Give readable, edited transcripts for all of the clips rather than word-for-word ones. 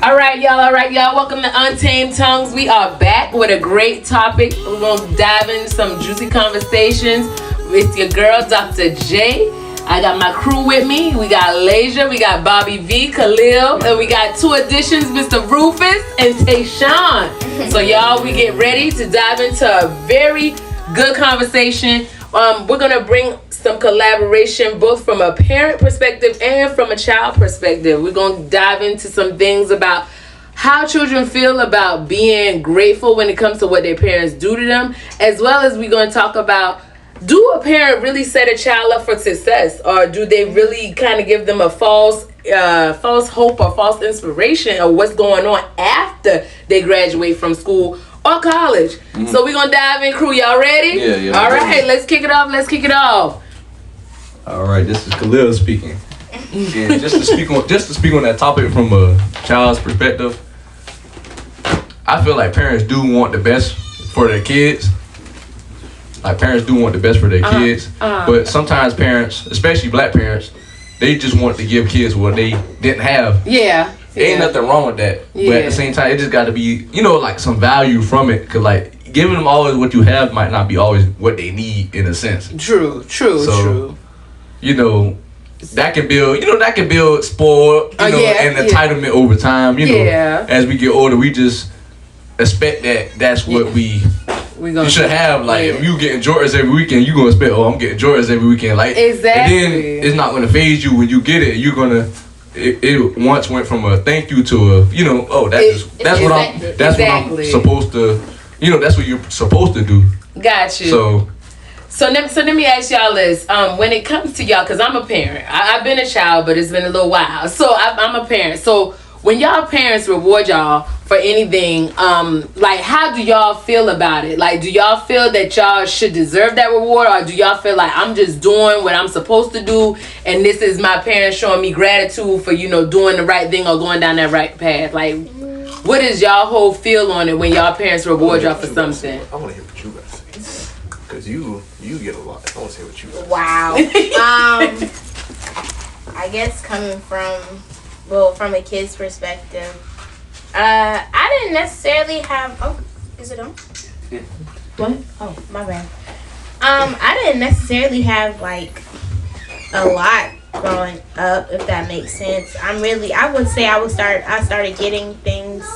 All right, y'all. All right, y'all. Welcome to Untamed Tongues. We are back with a great topic. We're going to dive into some juicy conversations with your girl, Dr. J. I got my crew with me. We got Lasia, we got Bobby V, Khalil, and we got two additions, Mr. Rufus and Tayshawn. So, y'all, we get ready to dive into a very good conversation. We're going to bring some collaboration both from a parent perspective and from a child perspective. We're going to dive into some things about how children feel about being grateful when it comes to what their parents do to them, as well as we're going to talk about, do a parent really set a child up for success, or do they really kind of give them a false hope or false inspiration of what's going on after they graduate from school or college? Mm-hmm. So we're going to dive in, crew. Y'all ready? Yeah. All right, let's kick it off. All right, this is Khalil speaking. And just to speak on that topic from a child's perspective, I feel like parents do want the best for their kids. Like, parents do want the best for their kids, but sometimes parents, especially black parents, they just want to give kids what they didn't have. Yeah. Ain't nothing wrong with that. Yeah. But at the same time, it just got to be, like some value from it. Because, like, giving them always what you have might not be always what they need in a sense. True. That can build spoil, and entitlement over time. As we get older, we just expect that's what we should have. Like, if you getting Jordans every weekend, you gonna expect, I'm getting Jordans every weekend. Like, exactly. And then it's not gonna phase you when you get it. You're gonna. It once went from a thank you to that's what I'm supposed to. That's what you're supposed to do. Got you. So let me ask y'all this. When it comes to y'all, because I'm a parent. I've been a child, but it's been a little while. So I'm a parent. So when y'all parents reward y'all for anything, like, how do y'all feel about it? Like, do y'all feel that y'all should deserve that reward, or do y'all feel like I'm just doing what I'm supposed to do, and this is my parents showing me gratitude for, doing the right thing or going down that right path? Like, what is y'all whole feel on it when y'all parents reward y'all for something? I want to hear what you guys say, because you get a lot. I want to hear what you guys say. Wow. I guess coming from a kid's perspective, I didn't necessarily have. Oh, is it on? Yeah. What? Oh, my bad. I didn't necessarily have like a lot growing up, if that makes sense. I would say I started getting things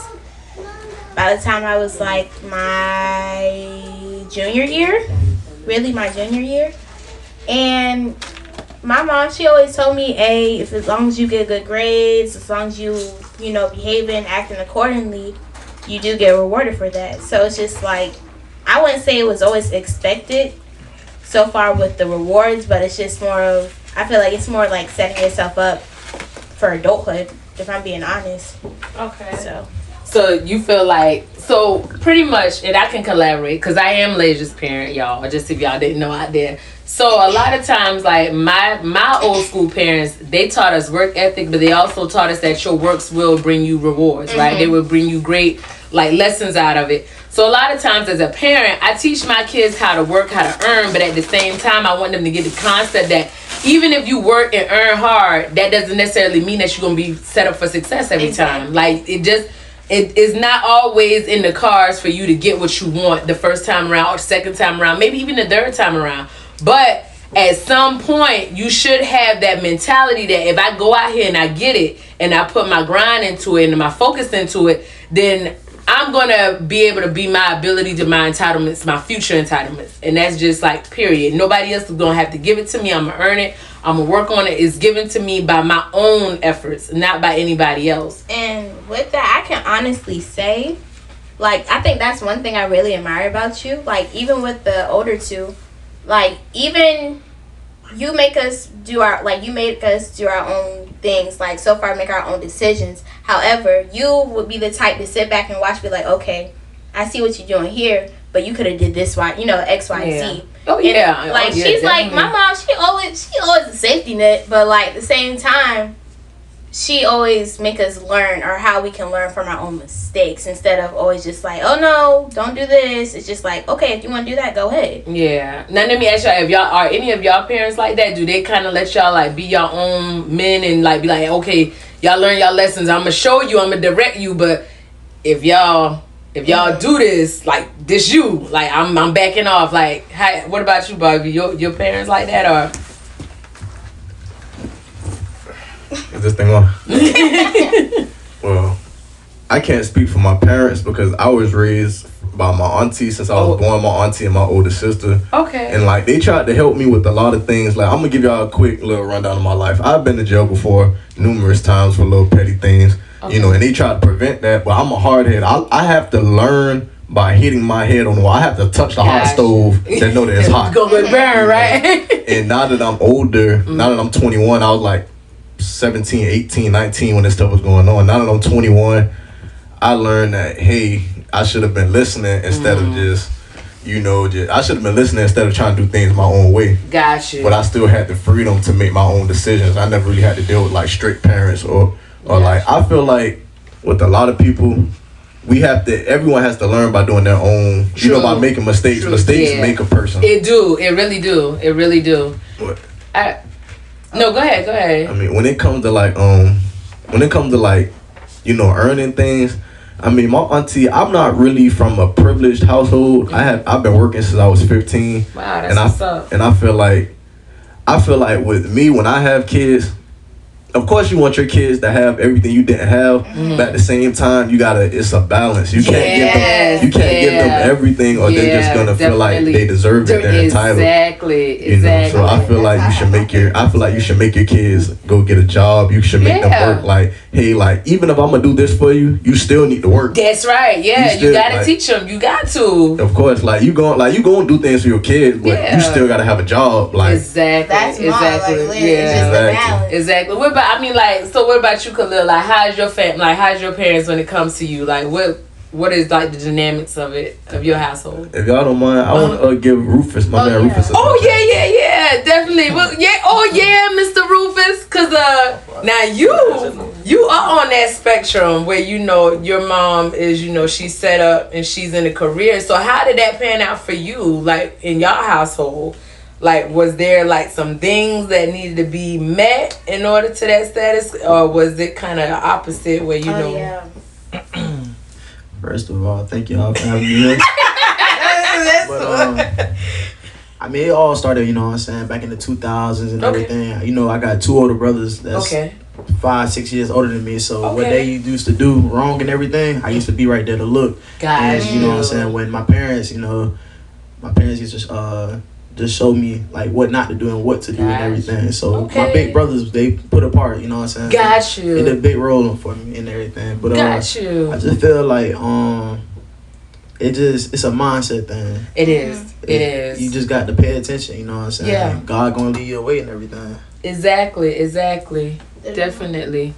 by the time I was like my junior year, and my mom, she always told me, if as long as you get good grades, as long as you behaving, acting accordingly, you do get rewarded for that. So it's just like, I wouldn't say it was always expected so far with the rewards, but it's just I feel like it's more like setting yourself up for adulthood, if I'm being honest. Okay. So you feel like, pretty much, and I can collaborate, because I am Lasia's parent, y'all, just if y'all didn't know out there. So a lot of times, like, my old school parents, they taught us work ethic, but they also taught us that your works will bring you rewards, right? They will bring you great, like, lessons out of it. So a lot of times as a parent, I teach my kids how to work, how to earn, but at the same time, I want them to get the concept that even if you work and earn hard, that doesn't necessarily mean that you're going to be set up for success every time. Like, it is not always in the cards for you to get what you want the first time around or second time around, maybe even the third time around. But at some point, you should have that mentality that if I go out here and I get it and I put my grind into it and my focus into it, then I'm going to be able to be my ability to my entitlements, my future entitlements. And that's just like, period. Nobody else is going to have to give it to me. I'm going to earn it. I'm going to work on it. It's given to me by my own efforts, not by anybody else. And with that, I can honestly say, like, I think that's one thing I really admire about you. Like, even with the older two, like, even you make us do our own things, like, so far make our own decisions. However, you would be the type to sit back and watch, be like, okay, I see what you're doing here, but you could have did this, X, Y, and Z. Oh, yeah. And, like, she's definitely. Like, my mom, she always a safety net, but, like, at the same time, she always make us learn, or how we can learn from our own mistakes, instead of always just like, oh no, don't do this. It's just like, okay, if you want to do that, go ahead. Yeah. Now let me ask y'all, if y'all are any of y'all parents like that, do they kind of let y'all like be your own men and like be like, okay, y'all learn y'all lessons. I'm gonna show you. I'm gonna direct you. But if y'all do this, like this, like I'm backing off. Like, what about you, Bobby? Your parents like that or? Is this thing on? Well, I can't speak for my parents because I was raised by my auntie since I was born. My auntie and my older sister. Okay. And like they tried to help me with a lot of things. Like I'm gonna give y'all a quick little rundown of my life. I've been to jail before numerous times for little petty things. Okay. You know, and they tried to prevent that. But I'm a hard head. I have to learn by hitting my head on the wall. I have to touch the hot stove that know that it's hot. Go burn, right? And now that I'm older, now that I'm 21, I was like 17, 18, 19 when this stuff was going on. Now that I'm 21, I learned that, hey, I should have been listening instead of just, I should have been listening instead of trying to do things my own way. Got you. But I still had the freedom to make my own decisions. I never really had to deal with like strict parents or like, I feel like with a lot of people, everyone has to learn by doing their own, by making mistakes. True. Mistakes make a person. It really do. What? No, go ahead. I mean, when it comes to earning things, I mean, my auntie, I'm not really from a privileged household. I've been working since I was 15. Wow, that's what's up. And I feel like with me, when I have kids, of course you want your kids to have everything you didn't have, but at the same time it's a balance. You can't give them everything or they're just gonna feel like they deserve it, they're entitled. Exactly. So I feel like you should make your kids go get a job. You should make them work. Like, hey, like even if I'm gonna do this for you, you still need to work. That's right. Yeah, you gotta teach them. You got to. Of course, like you going do things for your kids, but you still gotta have a job. Like exactly. That's exactly. Like, it's just a balance. Exactly. What about you, Khalil? Like, how's your like, how's your parents when it comes to you? Like, what is like the dynamics of your household? If y'all don't mind, I want to give Rufus, my man Rufus. Yeah, definitely. Well, Mr. Rufus, cause now you are on that spectrum where your mom is she's set up and she's in a career. So how did that pan out for you? Like in your household? Like, was there like some things that needed to be met in order to that status, or was it kind of opposite where First of all, thank y'all for having me here. But I mean, it all started, back in the 2000s and everything. I got two older brothers that's 5-6 years older than me. So what they used to do wrong and everything, I used to be right there to look. And when my parents, used to just show me like what not to do and what to do and everything. So my big brothers, they put a part, They did a big role for me and everything. But I just feel like it's a mindset thing. It is. You just got to pay attention, Yeah. God gonna lead your way and everything. Exactly. Definitely.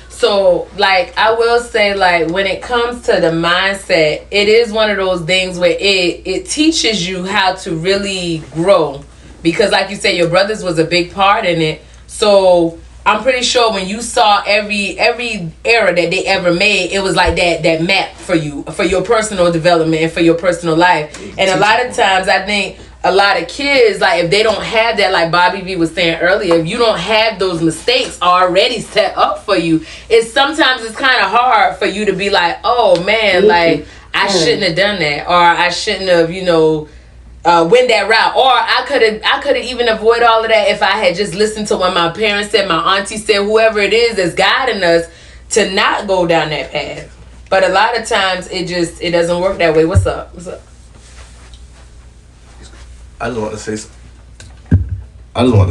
So, like, I will say, like, when it comes to the mindset, it is one of those things where it teaches you how to really grow. Because, like you said, your brothers was a big part in it. So, I'm pretty sure when you saw every era that they ever made, it was like that map for you, for your personal development and for your personal life. And a lot of times, I think a lot of kids, like, if they don't have that, like Bobby V was saying earlier, if you don't have those mistakes already set up for you, sometimes it's kind of hard for you to be like, oh man, like I shouldn't have done that, or I shouldn't have, went that route, or I could have even avoided all of that if I had just listened to what my parents said, my auntie said, whoever it is that's guiding us to not go down that path. But a lot of times it doesn't work that way. What's up? I just want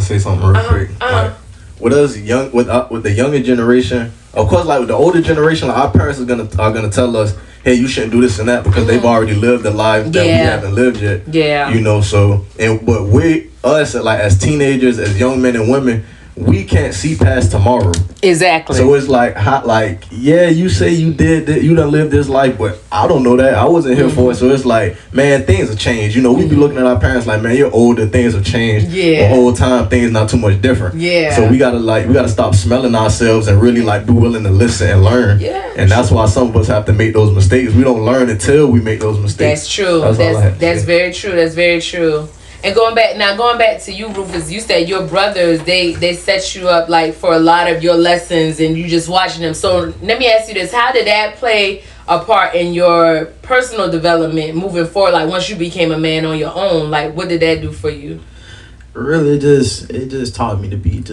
to say something real quick. Like, with us with the younger generation, of course, like with the older generation, like our parents are gonna tell us, hey, you shouldn't do this and that because they've already lived the life that we haven't lived yet. Yeah. But us as teenagers, as young men and women, we can't see past tomorrow. Exactly. So it's like, you say you done lived this life, but I don't know that. I wasn't here for it. So it's like, man, things have changed. We be looking at our parents like, man, you're older, things have changed. Yeah. The whole time, things not too much different. Yeah. So we gotta stop smelling ourselves and really be willing to listen and learn. Yeah. And that's why some of us have to make those mistakes. We don't learn until we make those mistakes. That's true. That's very true. That's very true. And going back to you, Rufus, you said your brothers, they set you up like for a lot of your lessons and you just watching them. So let me ask you this. How did that play a part in your personal development moving forward? Like once you became a man on your own, like what did that do for you? Really, it just taught me to be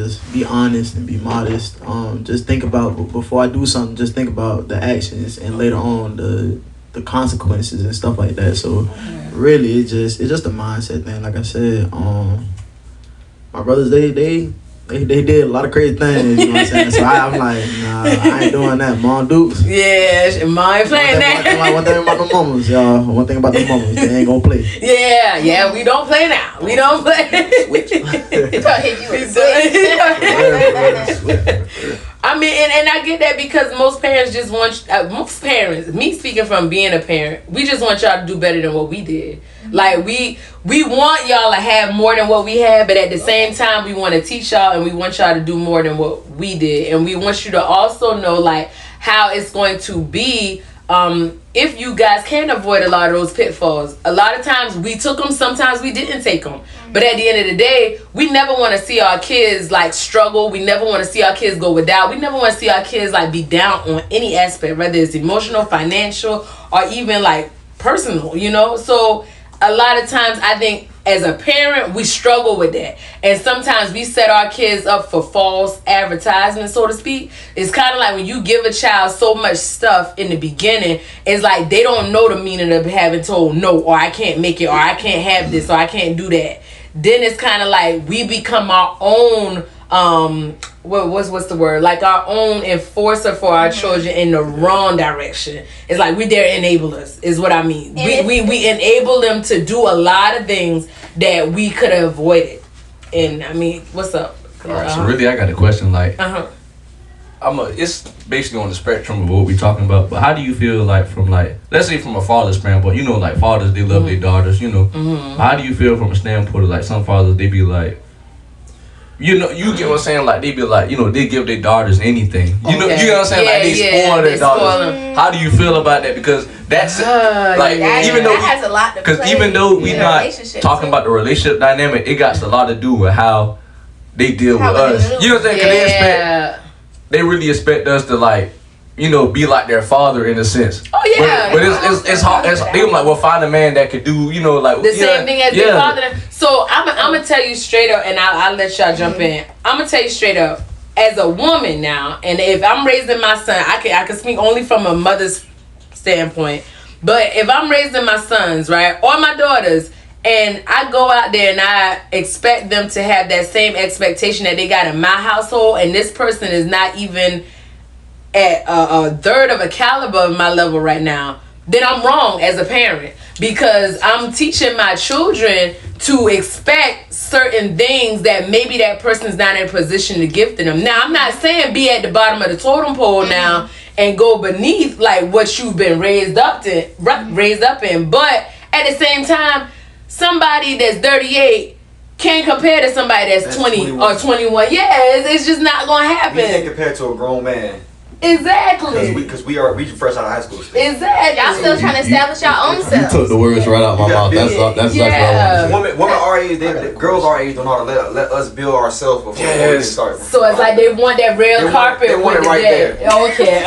honest and be modest. Just think about before I do something. Just think about the actions and later on the consequences and stuff like that. So really, it's just a mindset thing. Like I said, my brothers they did a lot of crazy things. You know what I'm saying? So I'm like, nah, I ain't doing that. Mom Dukes. Yeah, mom ain't playing that. One thing about the mamas, y'all. One thing about the mamas, they ain't gonna play. Yeah, we don't play now. We don't play. Gonna hit you with I mean, and I get that because most parents just want me speaking from being a parent, we just want y'all to do better than what we did. Like we want y'all to have more than what we had, but at the same time we want to teach y'all and we want y'all to do more than what we did, and we want you to also know like how it's going to be if you guys can avoid a lot of those pitfalls. A lot of times we took them, sometimes we didn't take them. But at the end of the day, we never want to see our kids like struggle. We never want to see our kids go without. We never want to see our kids like be down on any aspect, whether it's emotional, financial, or even like personal, you know? So a lot of times I think as a parent, we struggle with that. And sometimes we set our kids up for false advertisement, so to speak. It's kind of like when you give a child so much stuff in the beginning, it's like they don't know the meaning of having told no, or I can't make it, or I can't have this, or I can't do that. Then it's kind of like we become our own what's the word, like our own enforcer for our children in the wrong direction. It's like we there enablers is what I mean. We enable them to do a lot of things that we could have avoided. And I mean, what's up? So really I got a question like it's basically on the spectrum of what we're talking about, but how do you feel like from like, let's say from a father's standpoint, you know, like fathers, they love their daughters, you know. How do you feel from a standpoint of like some fathers, they be like, you know, you get what I'm saying, like they be like, you know, they give their daughters anything, you know, you get what I'm saying, like they spoil their daughters. How do you feel about that? Because that's like even though that has a lot to play, because even though we not talking about the relationship dynamic, it got a lot to do with how they deal with us. You know what I'm saying? 'Cause they really expect us to like, you know, be like their father in a sense. Oh yeah. But it's hard. They like, well, find a man that could do, you know, like the same thing as their father. So I'm gonna tell you straight up, and I'll let y'all jump in. I'm gonna tell you straight up, as a woman now, and if I'm raising my son, I can speak only from a mother's standpoint. But if I'm raising my sons, right, or my daughters, and I go out there and I expect them to have that same expectation that they got in my household, and this person is not even at a third of a caliber of my level right now, then I'm wrong as a parent, because I'm teaching my children to expect certain things that maybe that person's not in a position to give to them. Now, I'm not saying be at the bottom of the totem pole now and go beneath like what you've been raised up in, but at the same time, somebody that's 38 can't compare to somebody that's 20 or 21. Yeah, it's just not gonna happen. You can't compare to a grown man. Exactly. Because we fresh out of high school. Exactly. Y'all still trying to establish your own self. You took the words right out my mouth. That's exactly what I want to say. Women our age, girls our age don't know how to let us build ourselves before we start. So it's like they want that red carpet. They want it right there. Okay.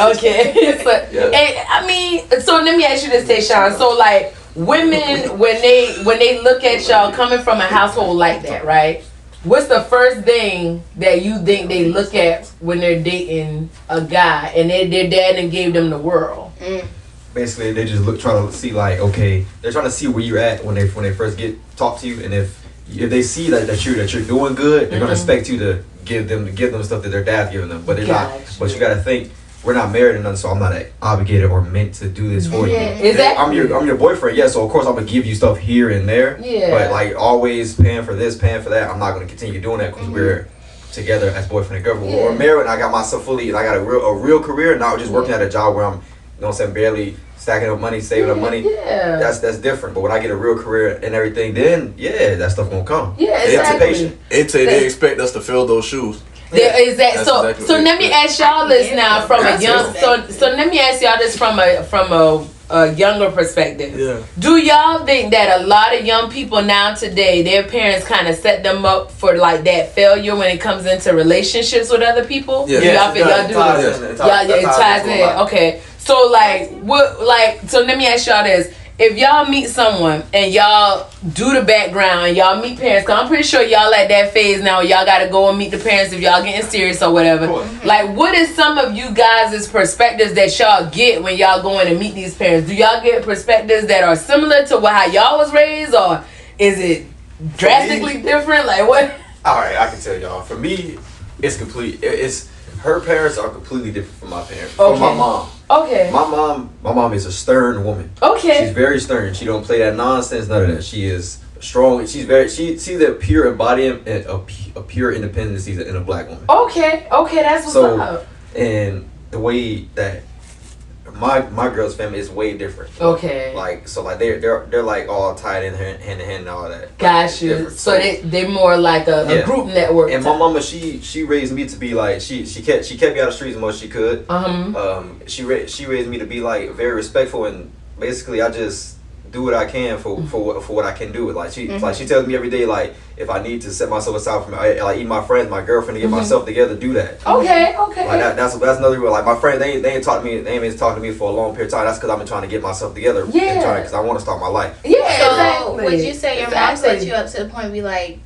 And I mean, so let me ask you this, Tayshawn. So like, women, when they look at y'all coming from a household like that, right? What's the first thing that you think they look at when they're dating a guy and their dad and gave them the world? Basically, they just trying to see like, okay, they're trying to see where you're at when they first talk to you, and if they see that you're doing good, they're gonna expect you to give them stuff that their dad's giving them, but they're not. But you gotta think, we're not married or nothing, so I'm not obligated or meant to do this for you. Exactly. I'm your boyfriend, so of course I'm gonna give you stuff here and there. Yeah. But like always paying for this, paying for that, I'm not gonna continue doing that because we're together as boyfriend and girlfriend. We're married, and I got myself fully, and I got a real career, not just working at a job where I'm, you know what I'm saying, barely stacking up money, saving up money. Yeah. That's different. But when I get a real career and everything, then that stuff won't come. Yeah, exactly. They expect us to fill those shoes. So let me ask y'all this now from a young. So let me ask y'all this from a a younger perspective. Yeah. Do y'all think that a lot of young people now today, their parents kind of set them up for like that failure when it comes into relationships with other people? Yeah. Do y'all think y'all do it? It ties in. Okay. So like so let me ask y'all this. If y'all meet someone and y'all do the background and y'all meet parents, cause I'm pretty sure y'all at that phase now, y'all gotta go and meet the parents if y'all getting serious or whatever. Like, what is some of you guys' perspectives that y'all get when y'all going to meet these parents? Do y'all get perspectives that are similar to how y'all was raised, or is it drastically different? Like what? All right, I can tell y'all. For me, it's complete. It's her parents are completely different from my parents. From my mom. Okay. My mom is a stern woman. Okay. She's very stern. She don't play that nonsense, none of that. She is strong. She's the pure embodiment of pure independence in a black woman. Okay, that's what's up. And the way that my girl's family is way different. Okay. Like they're like all tied in hand to hand and all that. Got you. So they're more like a group network. And my mama, she raised me to be like she kept me out of the streets as much as she could. She raised me to be like very respectful, and basically I just do what I can for what I can do. Like she tells me every day, like if I need to set myself aside from like even my friends, my girlfriend, to get myself together, do that. Okay. Like that's another real, like my friends, they ain't taught me, they ain't been talking to me for a long period of time. That's because I've been trying to get myself together. Yeah. Because I want to start my life. Yeah. So Exactly. would you say your mom set you up to the point be like,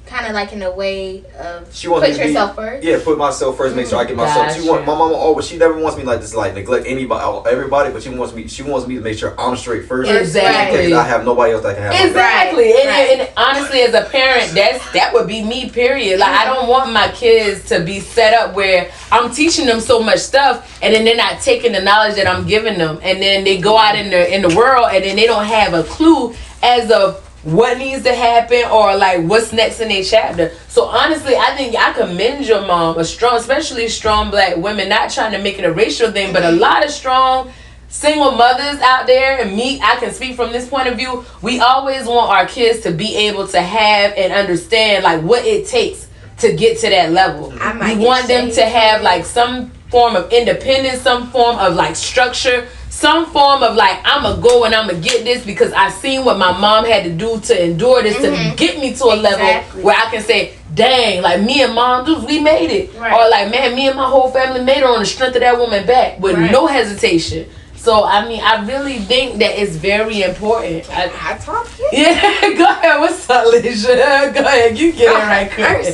kind of like in a way of She wants put me to yourself first? Yeah, put myself first. Make sure I get myself. Gotcha. My mama always. She never wants me like this, to like neglect everybody. But she wants me to make sure I'm straight first. Exactly. Because I have nobody else that can have. my Exactly. Right. And honestly, as a parent, that would be me, period. Like I don't want my kids to be set up where I'm teaching them so much stuff and then they're not taking the knowledge that I'm giving them, and then they go out in the world and then they don't have a clue as of what needs to happen or like what's next in their chapter. So honestly, I think I commend your mom, especially strong black women, not trying to make it a racial thing, but a lot of strong single mothers out there, and me, I can speak from this point of view. We always want our kids to be able to have and understand like what it takes to get to that level. We want them to have like some form of independence, some form of like structure, some form of like, I'ma go and I'ma get this because I seen what my mom had to do to endure this to get me to a level where I can say, dang, like me and mom, dude, we made it. Right. Or like, man, me and my whole family made it on the strength of that woman back with no hesitation. So, I mean, I really think that it's very important. I talk. Yeah, go ahead. What's up, Alicia? Go ahead. You get it right quick.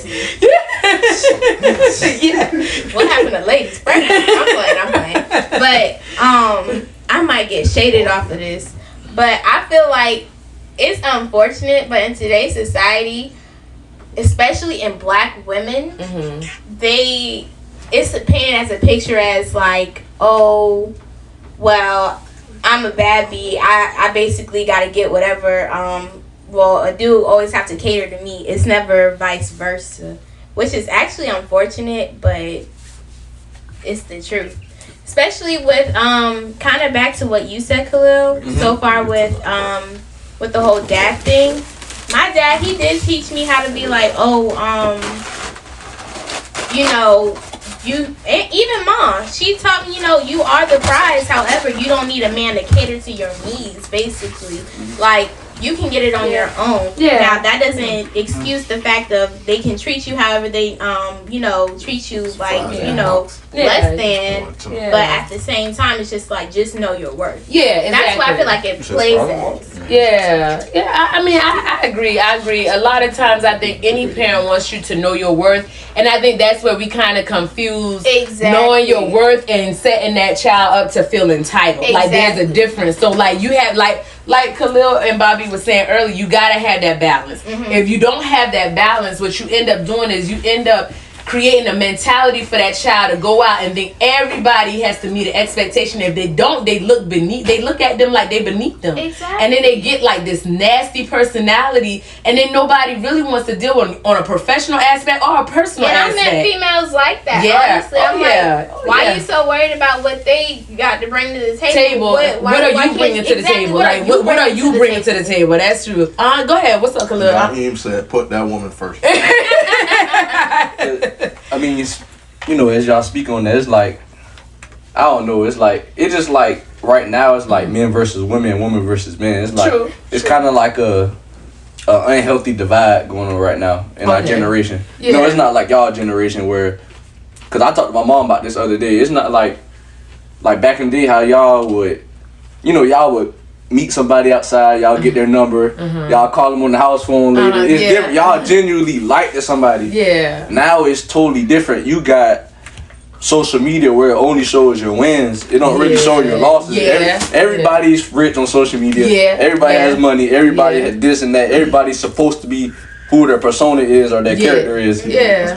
Yeah. What happened to ladies first? I'm playing. But I might get shaded off of this. But I feel like it's unfortunate, but in today's society, especially in black women, it's painted as a picture as like, oh, well, I'm a bad bee. I basically got to get whatever. A dude always have to cater to me. It's never vice versa, which is actually unfortunate, but it's the truth. Especially with kind of back to what you said, Khalil. So far with the whole dad thing. My dad, he did teach me how to be like, you, and even mom, she taught me, you are the prize. However, you don't need a man to cater to your needs, basically. Like, you can get it on your own. Yeah. Now, that doesn't excuse the fact of they can treat you however they, treat you like, less than. Yeah. But at the same time, it's just like, just know your worth. Yeah, exactly. That's why I feel like it plays as. Yeah. I mean, I agree. A lot of times, I think any parent wants you to know your worth. And I think that's where we kind of confuse knowing your worth and setting that child up to feel entitled. Exactly. Like, there's a difference. So, like, you have, like Khalil and Bobby was saying earlier, you got to have that balance. If you don't have that balance, what you end up doing is you end up creating a mentality for that child to go out and think everybody has to meet an expectation. If they don't, they look at them like they beneath them. Exactly. And then they get like this nasty personality, and then nobody really wants to deal with on a professional aspect or a personal aspect. And I met females like that. Yeah. Honestly, I'm like, why are you so worried about what they got to bring to the table? What are you bringing to the table? Like, what are you bringing to the table? That's true. Go ahead. What's up, Khalil? Naheem said, put that woman first. I mean, as y'all speak on that, it's like, I don't know, it's like, it's just like, right now it's like men versus women, women versus men. It's like True, it's kind of like a unhealthy divide going on right now in our generation. Yeah. No, it's not like y'all generation where, cause I talked to my mom about this other day. It's not like back in the day how y'all would meet somebody outside, y'all get their number, y'all call them on the house phone later. It's different. Y'all genuinely like to somebody. Yeah. Now it's totally different. You got social media where it only shows your wins. It don't really show your losses. Everybody's rich on social media. Everybody has money. Everybody has this and that. Everybody's supposed to be who their persona is or their character is. Yeah.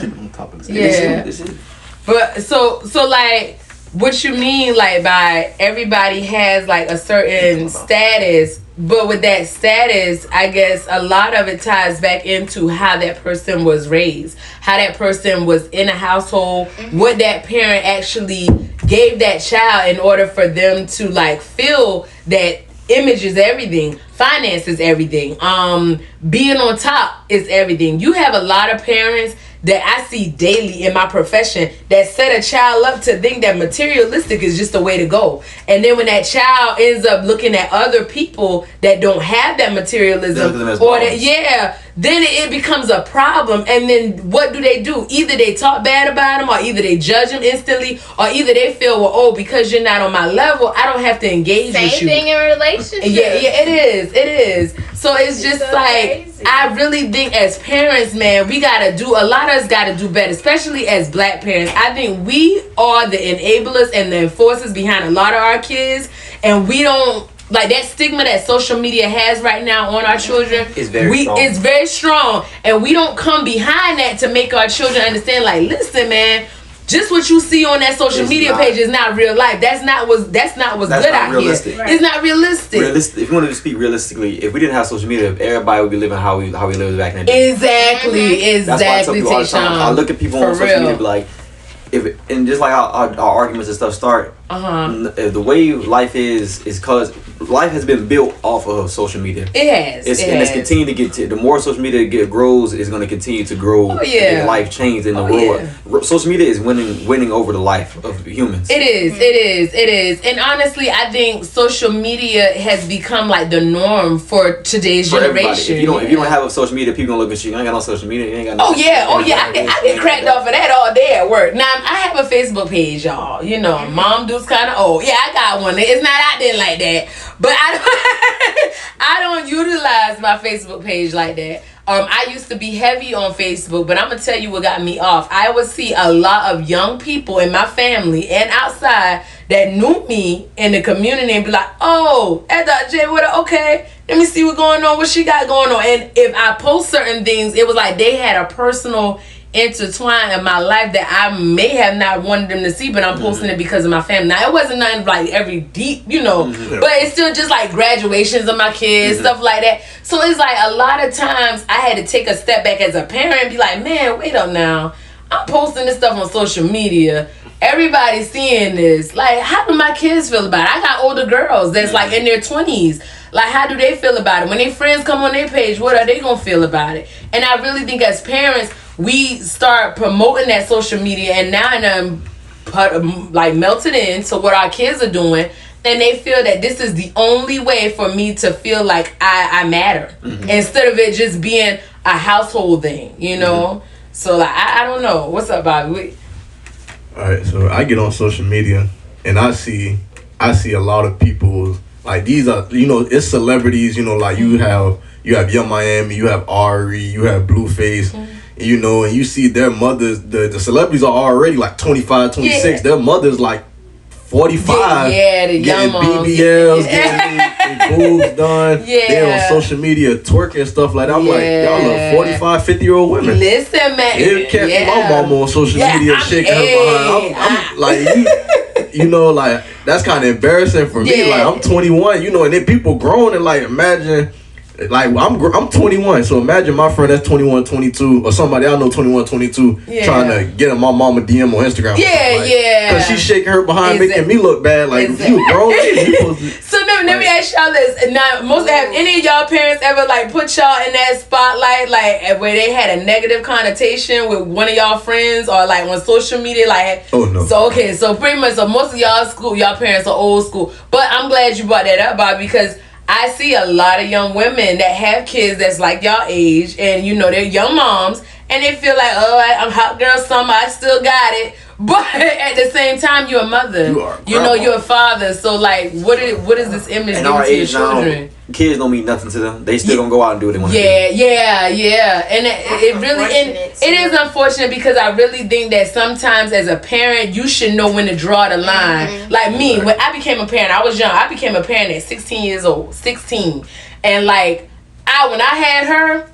But so like, what you mean like by everybody has like a certain status, but with that status, I guess a lot of it ties back into how that person was raised, how that person was in a household, what that parent actually gave that child in order for them to like feel that image is everything, finance is everything, being on top is everything. You have a lot of parents that I see daily in my profession that set a child up to think that materialistic is just the way to go. And then when that child ends up looking at other people that don't have that materialism, or that, then it becomes a problem. And then what do? Either they talk bad about them, or either they judge them instantly, or either they feel, well, oh, because you're not on my level, I don't have to engage with you. Same thing in relationships. Yeah, it is. So it's just so like, crazy. I really think as parents, man, a lot of us gotta do better, especially as black parents. I think we are the enablers and the enforcers behind a lot of our kids, and we don't, like, that stigma that social media has right now on our children is very strong, and we don't come behind that to make our children understand, like, listen, man, just what you see on that social media page is not real life. That's not what's good out realistic. Here. Right. It's not realistic. If you wanted to speak realistically, if we didn't have social media, everybody would be living how we lived back in the day. Exactly. That's why I tell people all the time. I look at people on social media, be like, and just like how our arguments and stuff start, the way life is because life has been built off of social media. It has. It's continuing to get to, the more social media grows, it's going to continue to grow. And life change in the world. Yeah. Social media is winning over the life of humans. It is. And honestly, I think social media has become like the norm for today's generation. If you don't have a social media, people gonna look at you. You ain't got no social media. You ain't got no. I get cracked off of that all day at work. Now I have a Facebook page, y'all. You know, Mom Dude's kind of old. Yeah, I got one. It's not out there like that. But I don't utilize my Facebook page like that. I used to be heavy on Facebook, but I'm gonna tell you what got me off. I would see a lot of young people in my family and outside that knew me in the community and be like, "Oh, that Dr. J, okay, let me see what's going on, what she got going on." And if I post certain things, it was like they had a personal intertwine in my life that I may have not wanted them to see, but I'm posting it because of my family. Now, it wasn't nothing like every deep, but it's still just like graduations of my kids, stuff like that. So it's like a lot of times I had to take a step back as a parent and be like, man, wait up now. I'm posting this stuff on social media. Everybody's seeing this. Like, how do my kids feel about it? I got older girls that's like in their 20s. Like, how do they feel about it? When their friends come on their page, what are they going to feel about it? And I really think as parents, we start promoting that social media, and now I'm like melted into what our kids are doing, and they feel that this is the only way for me to feel like I matter, instead of it just being a household thing, So like I don't know. What's up, Bobby? All right, so I get on social media and I see a lot of people like these are it's celebrities. Like you have Young Miami, you have Ari, you have Blueface. And you see their mothers, the celebrities are already like 25, 26. Yeah. Their mothers like 45. Yeah, the young moms. BBLs, getting their boobs done. Yeah. They're on social media twerking and stuff like that. I'm like, y'all are 45, 50-year-old women. Listen, man. It kept my mama on social media shaking her behind. I'm like, like, that's kind of embarrassing for me. Like, I'm 21, and then people grown and like, imagine... Like I'm 21, so imagine my friend that's 21, 22, or somebody I know 21, 22, trying to get in my mama DM on Instagram. Because she's shaking her behind, making me look bad. Like you grown, you supposed to. So let me ask y'all this. Now, have any of y'all parents ever like put y'all in that spotlight, like where they had a negative connotation with one of y'all friends, or like on social media, like? Oh no. So okay, so pretty much, so most of y'all parents are old school. But I'm glad you brought that up, Bob, because I see a lot of young women that have kids that's like y'all age, and you know they're young moms, and they feel like, oh, I'm hot girl summer, I still got it. But at the same time, you're a mother. You know, you're a father. So like, what is this image giving to your children? Kids don't mean nothing to them. They still gonna go out and do what they want to do. Yeah. And it really, it is unfortunate, because I really think that sometimes as a parent, you should know when to draw the line. Like me, when I became a parent, I was young. I became a parent at 16 years old, 16. And like, when I had her,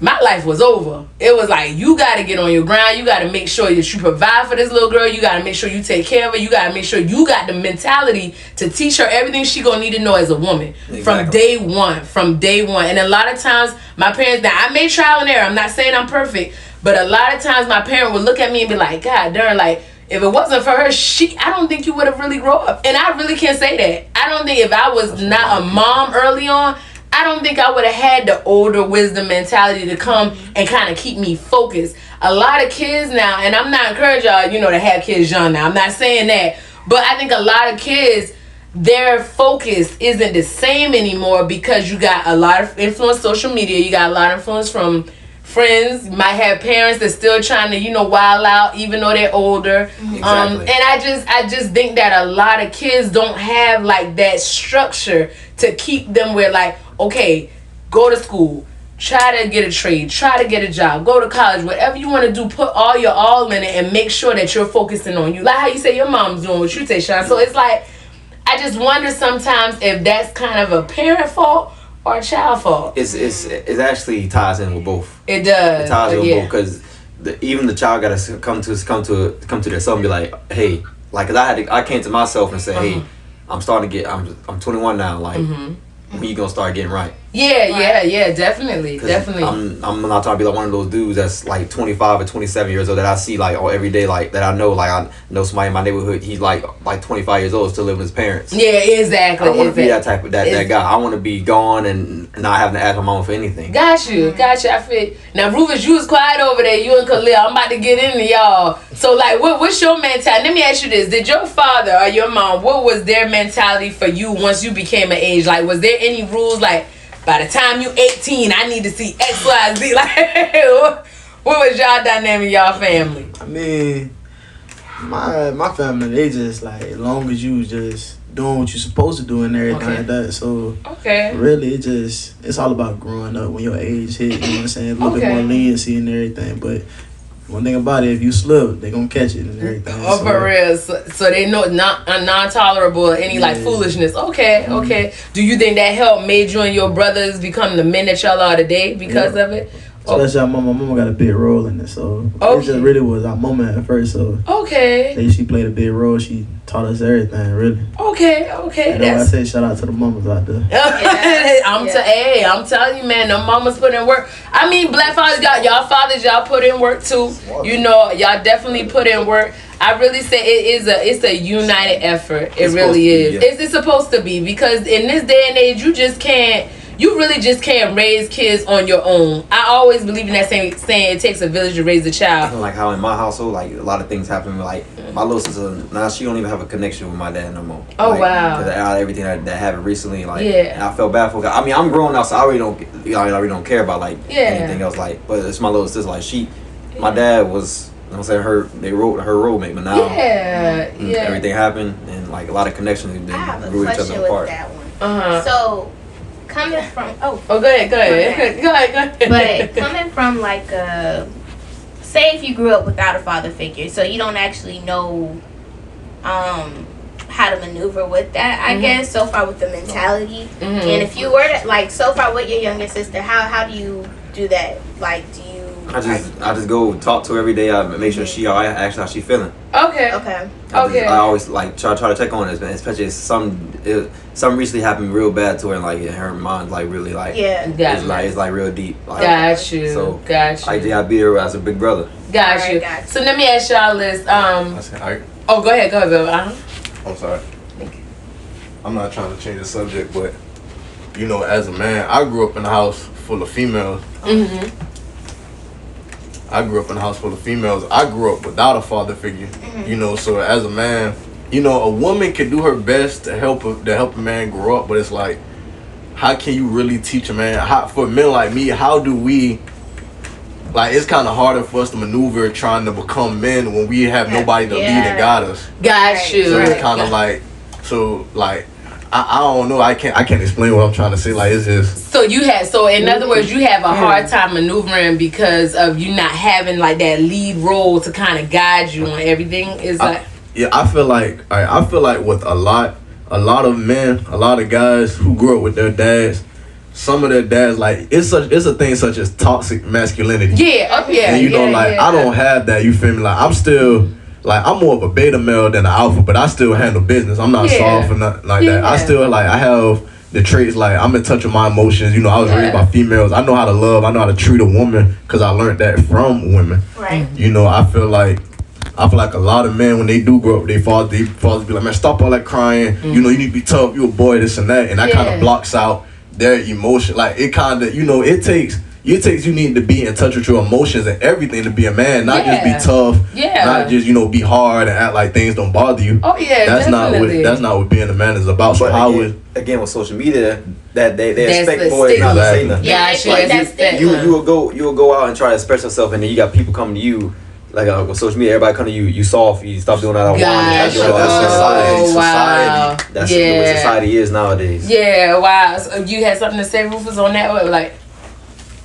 my life was over. It was like, you got to get on your grind. You got to make sure that you provide for this little girl. You got to make sure you take care of her. You got to make sure you got the mentality to teach her everything she gonna need to know as a woman. Exactly. From day one. And a lot of times, my parents, now I made trial and error. I'm not saying I'm perfect, but a lot of times my parent would look at me and be like, God darn, like, if it wasn't for her, I don't think you would have really grown up. And I really can't say that. I don't think if I was not a mom early on, I don't think I would have had the older wisdom mentality to come and kind of keep me focused. A lot of kids now, and I'm not encouraging y'all, to have kids young now. I'm not saying that. But I think a lot of kids, their focus isn't the same anymore, because you got a lot of influence social media. You got a lot of influence from friends. You might have parents that's still trying to, wild out even though they're older. Exactly. And I just think that a lot of kids don't have like that structure to keep them where like, okay, go to school, try to get a trade, try to get a job, go to college, whatever you want to do, put all your all in it and make sure that you're focusing on you. Like how you say your mom's doing what you say, Sean. So it's like, I just wonder sometimes if that's kind of a parent fault or a child fault. It actually ties in with both. It does. It ties in with both, because even the child got to come to their self and be like, hey, like, cause I came to myself and said, hey, I'm starting to get, I'm 21 now, like, when you gonna start getting right? Yeah, definitely. I'm not trying to be like one of those dudes that's like 25 or 27 years old that I see like every day, like that I know somebody in my neighborhood, he's like 25 years old, still living with his parents. Yeah, exactly. I want to be that type of that guy. I want to be gone and not having to ask my mama for anything. Got you. I feel. Now, Rufus, you was quiet over there. You and Khalil. I'm about to get into y'all. So, like, what's your mentality? Let me ask you this: did your father or your mom, what was their mentality for you once you became an age? Like, was there any rules like, by the time you 18, I need to see X, Y, Z? Like, what was y'all dynamic, y'all family? I mean, my family, they just like, as long as you just doing what you're supposed to do and everything like that. So really, it's all about growing up when your age hit. You know what I'm saying? A little bit more leniency and everything, but. One thing about it, if you slip, they gonna catch it and everything. Oh, for real. So they know non-tolerable any like foolishness. Okay. Do you think that helped made you and your brothers become the men that y'all are today because of it? Especially our mama got a big role in it, so it just really was our mama at first. So she played a big role. She taught us everything, really. Okay. That's why I say shout out to the mamas out there. I'm telling you, man, the mamas put in work. I mean, black fathers, y'all put in work too. Y'all definitely put in work. I really say it's a united effort. It really is. It's supposed to be, because in this day and age, you really just can't raise kids on your own. I always believe in that saying it takes a village to raise a child. Like how in my household, like a lot of things happen. Like my little sister, now she don't even have a connection with my dad no more. Oh, like, wow. Because everything that happened recently, like, and I felt bad for her. I mean, I'm grown now, so I already don't care about like anything else. Like, but it's my little sister. Like my dad was. I'm saying they wrote her roommate, but now everything happened and like a lot of connections grew each other apart. That one. So. Coming from go ahead. But coming from like say if you grew up without a father figure, so you don't actually know how to maneuver with that, I guess, so far with the mentality. And if you were to, like, so far with your younger sister, how do you do that? Like, do you I just go talk to her every day. I make sure she alright, ask how she feeling. Okay. I always like try to check on her, especially if something recently happened real bad to her, and like her mind's like really like it's like real deep. Like, got you. So I be her as a big brother. Got you. So let me ask y'all this. Go ahead, Bill. Oh, sorry. Thank you. I'm not trying to change the subject, but you know, as a man, I grew up in a house full of females. Mm-hmm. I grew up in a house full of females. I grew up without a father figure. You know, so as a man, you know, a woman can do her best to help a man grow up, but it's like, how can you really teach a man? For men like me, how do we? Like, it's kind of harder for us to maneuver trying to become men when we have nobody to lead and guide us. Got you. So it's kind of like, I don't know. I can't explain what I'm trying to say. Like, it's just. So in other words, you have a hard time maneuvering because of you not having like that lead role to kind of guide you on everything. I feel like with a lot of men, a lot of guys who grew up with their dads. Some of their dads, like, it's a thing such as toxic masculinity. Yeah, and you know, I don't have that. You feel me? Like, I'm still, like, I'm more of a beta male than an alpha, but I still handle business. I'm not soft or nothing like that. I still, like, I have the traits, like, I'm in touch with my emotions. You know, I was raised by females. I know how to love. I know how to treat a woman because I learned that from women. Right. You know, I feel like a lot of men, when they do grow up, they fathers be like, man, stop all that crying. You know, you need to be tough. You a boy, this and that. And that kind of blocks out their emotion. Like, it kind of, you know, it takes you need to be in touch with your emotions and everything to be a man, not just be tough, not just, you know, be hard and act like things don't bother you. That's definitely. not what being a man is about. So again with social media, that they expect boys not to say nothing. You will go out and try to express yourself, and then you got people coming to you. Like, with social media, everybody come to you, you soft, you stop doing that. That's society. That's the way society is nowadays. Yeah, wow. So you had something to say, Rufus, on that? Like,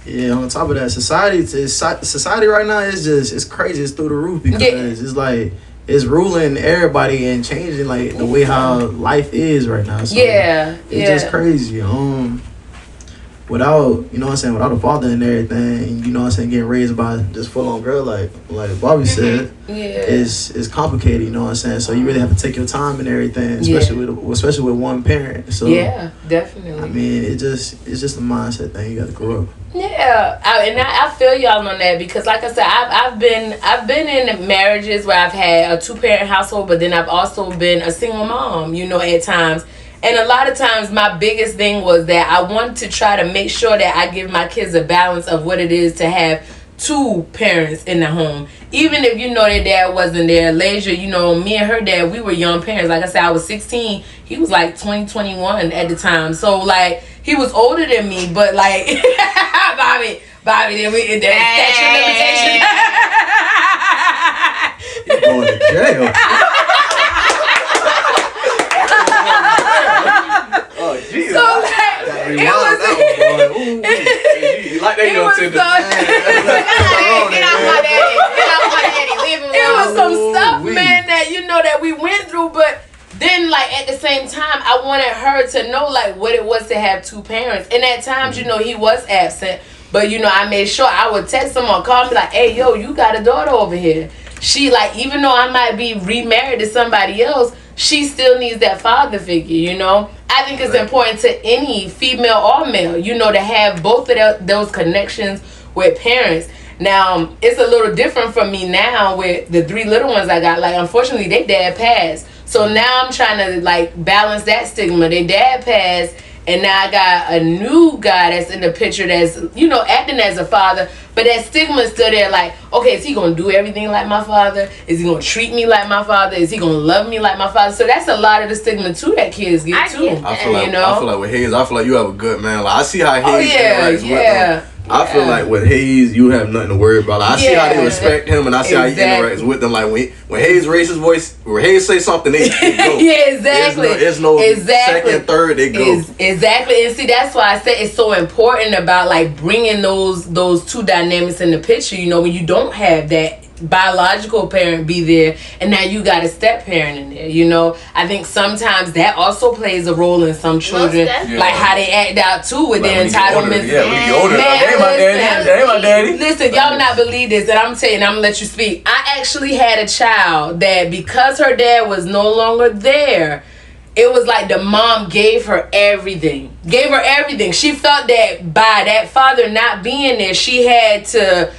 yeah, on top of that, society right now is it's crazy. It's through the roof because it's like it's ruling everybody and changing like the way how life is right now. So it's just crazy. Without, you know what I'm saying, without a father and everything, you know what I'm saying, getting raised by just full on girl, like Bobby said, it's complicated, you know what I'm saying. So you really have to take your time and everything, especially with one parent. So yeah, definitely. I mean, it's just a mindset thing. You got to grow up. Yeah, I feel y'all on that because, like I said, I've been in marriages where I've had a 2-parent household, but then I've also been a single mom, you know, at times. And a lot of times my biggest thing was that I want to try to make sure that I give my kids a balance of what it is to have 2 parents in the home. Even if, you know, their dad wasn't there. Leisure, you know, me and her dad, we were young parents. Like I said, I was 16. He was like 20, 21 at the time. So, like, he was older than me. But, like, Bobby, then we, statute of limitation. You're going to jail. So, like, it was some stuff, man, that, you know, that we went through, but then, like, at the same time, I wanted her to know, like, what it was to have 2 parents. And at times, you know, he was absent, but, you know, I made sure I would text him or call me like, hey, yo, you got a daughter over here. She, like, even though I might be remarried to somebody else, she still needs that father figure, you know. I think it's important to any female or male, you know, to have both of those connections with parents. Now, it's a little different from me now with the 3 little ones I got. Like, unfortunately, their dad passed. So now I'm trying to, like, balance that stigma. Their dad passed, and now I got a new guy that's in the picture that's, you know, acting as a father. But that stigma is still there. Like, okay, is he going to do everything like my father? Is he going to treat me like my father? Is he going to love me like my father? So that's a lot of the stigma, too, that kids get, too. I feel like with Hayes, I feel like you have a good man. Like, I see how Hayes interacts with him. I feel like with Hayes, you have nothing to worry about. Like, I see how they respect him, and I see how he interacts with them. Like, when Hayes raises his voice, when Hayes say something, they go. Yeah, exactly. There's no second, third, they go. Exactly. And see, that's why I say it's so important about, like, bringing those 2 dynamics in the picture. You know, when you don't have that biological parent be there, and now you got a step parent in there, you know. I think sometimes that also plays a role in some children, like how they act out too with their entitlements. When you older, that ain't my daddy. Listen, y'all not believe this, and I'm telling you, I'm gonna let you speak. I actually had a child that, because her dad was no longer there, it was like the mom gave her everything. She felt that by that father not being there, she had to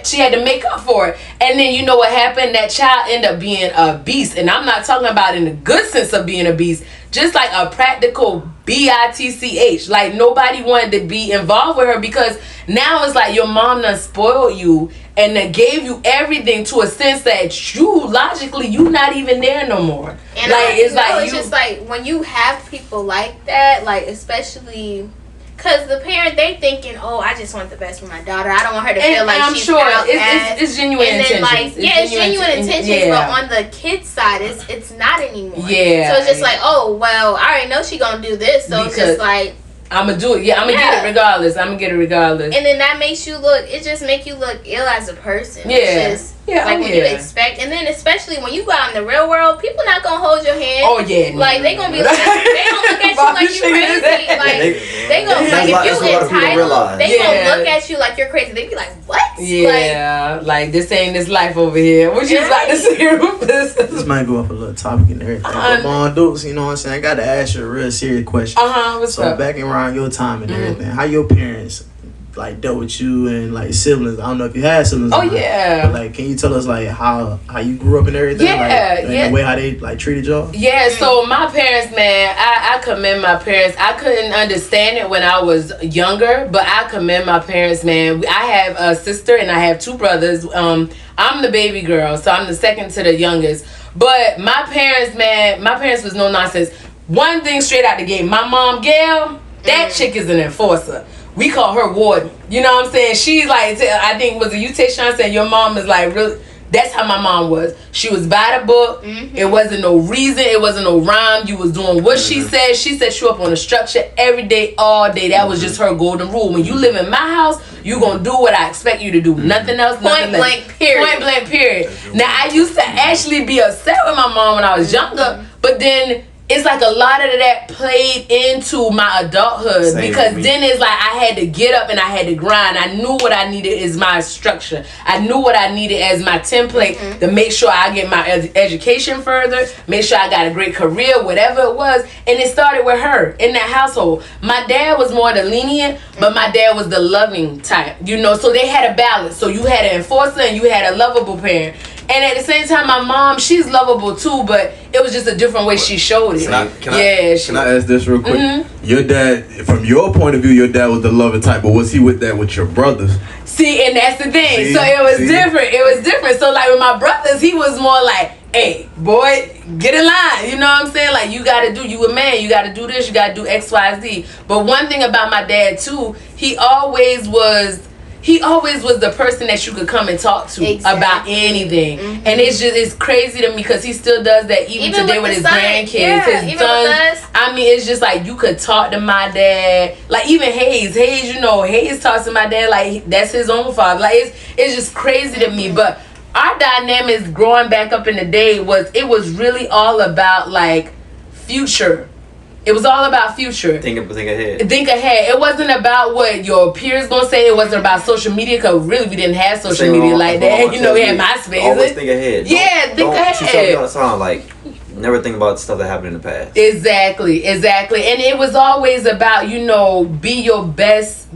She had to make up for it. And then, you know what happened? That child ended up being a beast. And I'm not talking about in the good sense of being a beast. just like a practical bitch. Like nobody wanted to be involved with her because now it's like your mom done spoiled you and that gave you everything to a sense that you logically you not even there no more. And like it's like it's just like when you have people like that, like especially because the parent, they thinking, oh, I just want the best for my daughter. I don't want her to feel like she's outcast. It's genuine intentions. Like, it's genuine intentions, but on the kid's side, it's not anymore. Yeah. So it's just like, oh, well, I already know she gonna do this, so it's just like, I'm gonna do it. Yeah, I'm gonna get it regardless. I'm gonna get it regardless. And then that makes you look. It just make you look ill as a person. Yeah. It's just, like when you expect, and then especially when you go out in the real world, people not gonna hold your hand. Oh yeah. Like they gonna be like, they gonna look at you like you crazy. Like they gonna like if you entitled, they gonna look at you like you're crazy. They be like, what? Yeah. Like this ain't this life over here. What you about to say, Rufus? This might go off a little topic and everything. But Bon Dukes, you know what I'm saying? I gotta ask you a real serious question. What's up? So back around your time and everything, how your parents like dealt with you and like siblings? I don't know if you had siblings. Oh yeah. But, like, can you tell us like how you grew up and everything? Yeah, like, the way how they like treated y'all. Yeah. So my parents, man, I commend my parents. I couldn't understand it when I was younger, but I commend my parents, man. I have a sister and I have two brothers. I'm the baby girl, so I'm the second to the youngest. But my parents, man, my parents was no nonsense. One thing straight out the gate, my mom, Gail, that chick is an enforcer. We call her Warden. You know what I'm saying? She's like, I think, was it you, Tayshawn, saying your mom is like, really? That's how my mom was. She was by the book. It wasn't no reason. It wasn't no rhyme. You was doing what she said. She set you up on a structure every day, all day. That was just her golden rule. When you live in my house, you gonna do what I expect you to do. Nothing else. Point blank, period. Point blank, period. Now, I used to actually be upset with my mom when I was younger, but then it's like a lot of that played into my adulthood because then it's like I had to get up and I had to grind. I knew what I needed is my structure. I knew what I needed as my template to make sure I get my education further, make sure I got a great career, whatever it was. And it started with her in that household. My dad was more the lenient, but my dad was the loving type, you know, so they had a balance. So you had an enforcer and you had a lovable parent. And at the same time, my mom, she's lovable too, but it was just a different way she showed it. Can I ask this real quick? Your dad, from your point of view, your dad was the loving type, but was he with that with your brothers? See, and that's the thing. So it was different. It was different. So like with my brothers, he was more like, hey, boy, get in line. You know what I'm saying? Like, you got to do, you a man, you got to do this, you got to do X, Y, Z. But one thing about my dad too, he always was the person that you could come and talk to about anything. And it's crazy to me because he still does that even today with his grandkids, his sons. I mean, it's just like you could talk to my dad. Like even Hayes, you know, Hayes talks to my dad like that's his own father. Like it's just crazy to me. But our dynamics growing back up in the day was really all about like future. It was all about future. Think ahead. Think ahead. It wasn't about what your peers gonna say. It wasn't about social media because really we didn't have social media like that. You know, we had MySpace. Always think ahead. Yeah, think ahead. She told me all the time, like, never think about stuff that happened in the past. Exactly. And it was always about, you know, be your best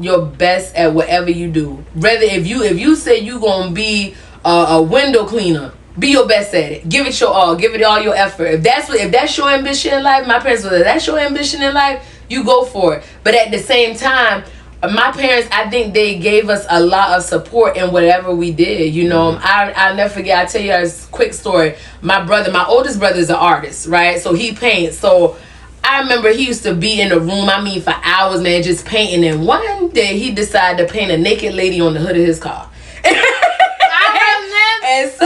at whatever you do. Whether if you say you gonna be a window cleaner, be your best at it. Give it your all. Give it all your effort. If that's your ambition in life, my parents was, if that's your ambition in life, you go for it. But at the same time, my parents, I think they gave us a lot of support in whatever we did. You know, I'll never forget. I'll tell you a quick story. My oldest brother is an artist, right? So he paints. So I remember he used to be in the room, I mean, for hours, man, just painting. And one day he decided to paint a naked lady on the hood of his car. And so,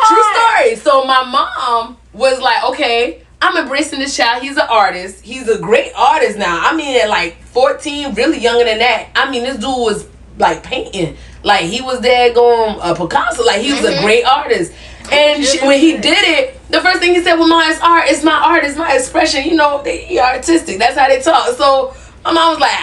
true story. So my mom was like, okay, I'm embracing this child. He's an artist. He's a great artist now. I mean, at like 14, really younger than that. I mean, this dude was like painting. Like he was there going Picasso. Like he was a great artist. And when he did it, the first thing he said, well, no, it's art. It's my art. It's my expression. You know, they artistic. That's how they talk. So my mom was like,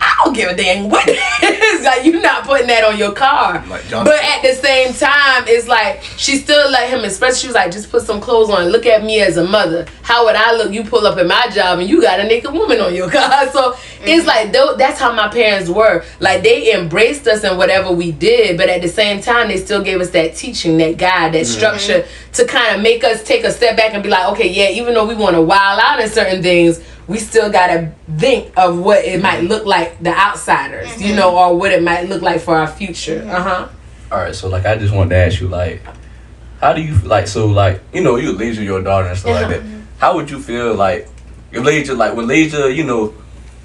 I don't give a dang what it is. Like, you're not putting that on your car. Like Jonathan. But at the same time, it's like, she still let him express. She was like, just put some clothes on. Look at me as a mother. How would I look? You pull up at my job and you got a naked woman on your car. So it's like, that's how my parents were. Like, they embraced us in whatever we did. But at the same time, they still gave us that teaching, that guide, that structure to kind of make us take a step back and be like, okay, yeah, even though we want to wild out in certain things, we still gotta think of what it might look like the outsiders, you know, or what it might look like for our future. All right, so like I just wanted to ask you, like, how do you like? So like, you know, you Leisha, your daughter and stuff like that. How would you feel like if Leisha, like when Leisha, you know,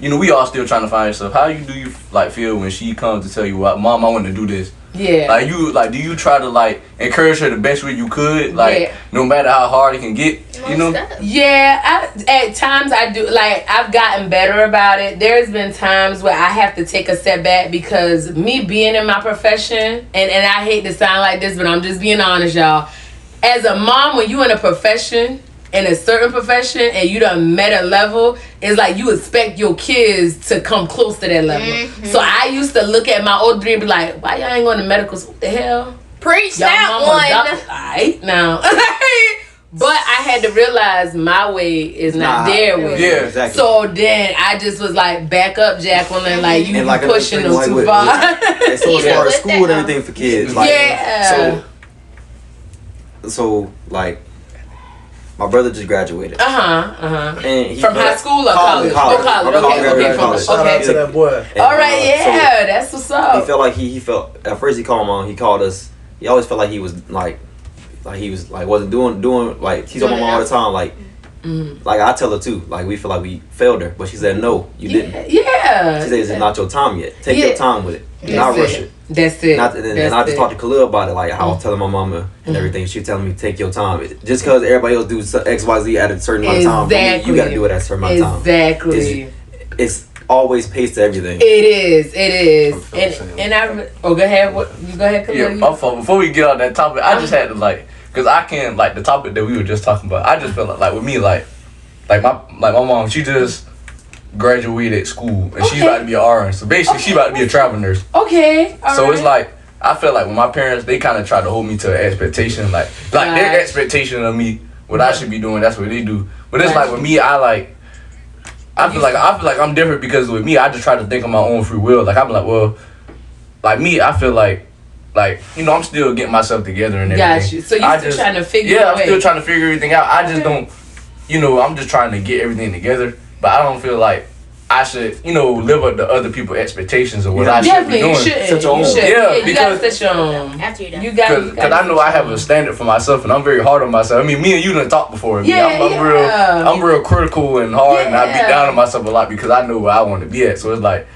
we all still trying to find stuff. How do you like feel when she comes to tell you, "What, Mom, I want to do this"? Yeah. Like do you try to like encourage her the best way you could, like no matter how hard it can get, you know? Yeah, at times I do. Like, I've gotten better about it. There's been times where I have to take a step back because me being in my profession, and I hate to sound like this, but I'm just being honest, y'all. As a mom, when you in a profession, in a certain profession, and you done met a level, it's like you expect your kids to come close to that level. So I used to look at my old three and be like, why y'all ain't going to medical school? What the hell? Preach Y'all that mama one. Alright, now. But I had to realize my way is not their way. Yeah, exactly. So then I just was like, back up, Jacqueline. Like, you And like pushing them like too with- far. And so as Yeah, far as with school that, and everything for kids, like Yeah. so like my brother just graduated. Uh-huh. And he From high school or college? College. Oh, college. My brother Okay, graduated from college. Shout out okay. to that boy. And, All right, so yeah, that's what's he up. felt like he felt at first he called mom, he called us. He always felt like he was like he was like wasn't doing like he told my mom all the time like I tell her too, like we feel like we failed her, but she said no, you didn't. Yeah. She said it's not your time yet. Take Yeah. your time with it. Do That's not rush it. it. That's it. And I just talked to Khalil about it, like how I was telling my mama and everything. She was telling me take your time. Just because everybody else do X, Y, Z at a certain amount of time, for me, you got to do it at a certain amount of time. Exactly. It's always paced to everything. It is. And I. Oh, go ahead. What? You go ahead, Khalil. Yeah, my fault. Before we get on that topic, I just had to like, cause I can't like the topic that we were just talking about. I just felt like with me like my mom, she just graduated school and she's about to be an RN. So basically, she about to be a travel nurse. Okay. All So right. it's like I feel like with my parents, they kind of try to hold me to an expectation, like their expectation of me, what I should be doing. That's what they do. But it's like with me, I feel like I'm different because with me, I just try to think of my own free will. Like I'm like, well, like me, I feel like I'm still getting myself together and everything. Got you. So you're still trying to figure I'm it out. still trying to figure everything out. I just don't, I'm just trying to get everything together. But I don't feel like I should, live up to other people's expectations of what I should be Definitely, you doing. should. Set your You own. should. Yeah, you gotta because- set your own. After you're done. You got. Because I know I have a standard for myself, and I'm very hard on myself. I mean, me and you done talked before. I'm real critical and hard, and I beat down on myself a lot because I know where I want to be at. So it's like,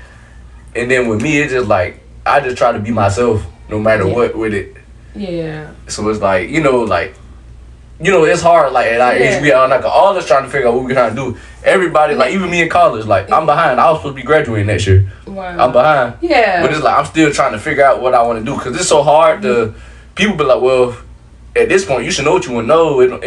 and then with me, it's just like I just try to be myself no matter what with it. Yeah. So it's like it's hard. Like at our age, we are like all us trying to figure out what we're trying to do. Everybody, like even me in college, like I'm behind. I was supposed to be graduating next year. Wow. I'm behind. Yeah. But it's like I'm still trying to figure out what I want to do because it's so hard to. People be like, well, at this point, you should know what you want to know. It don't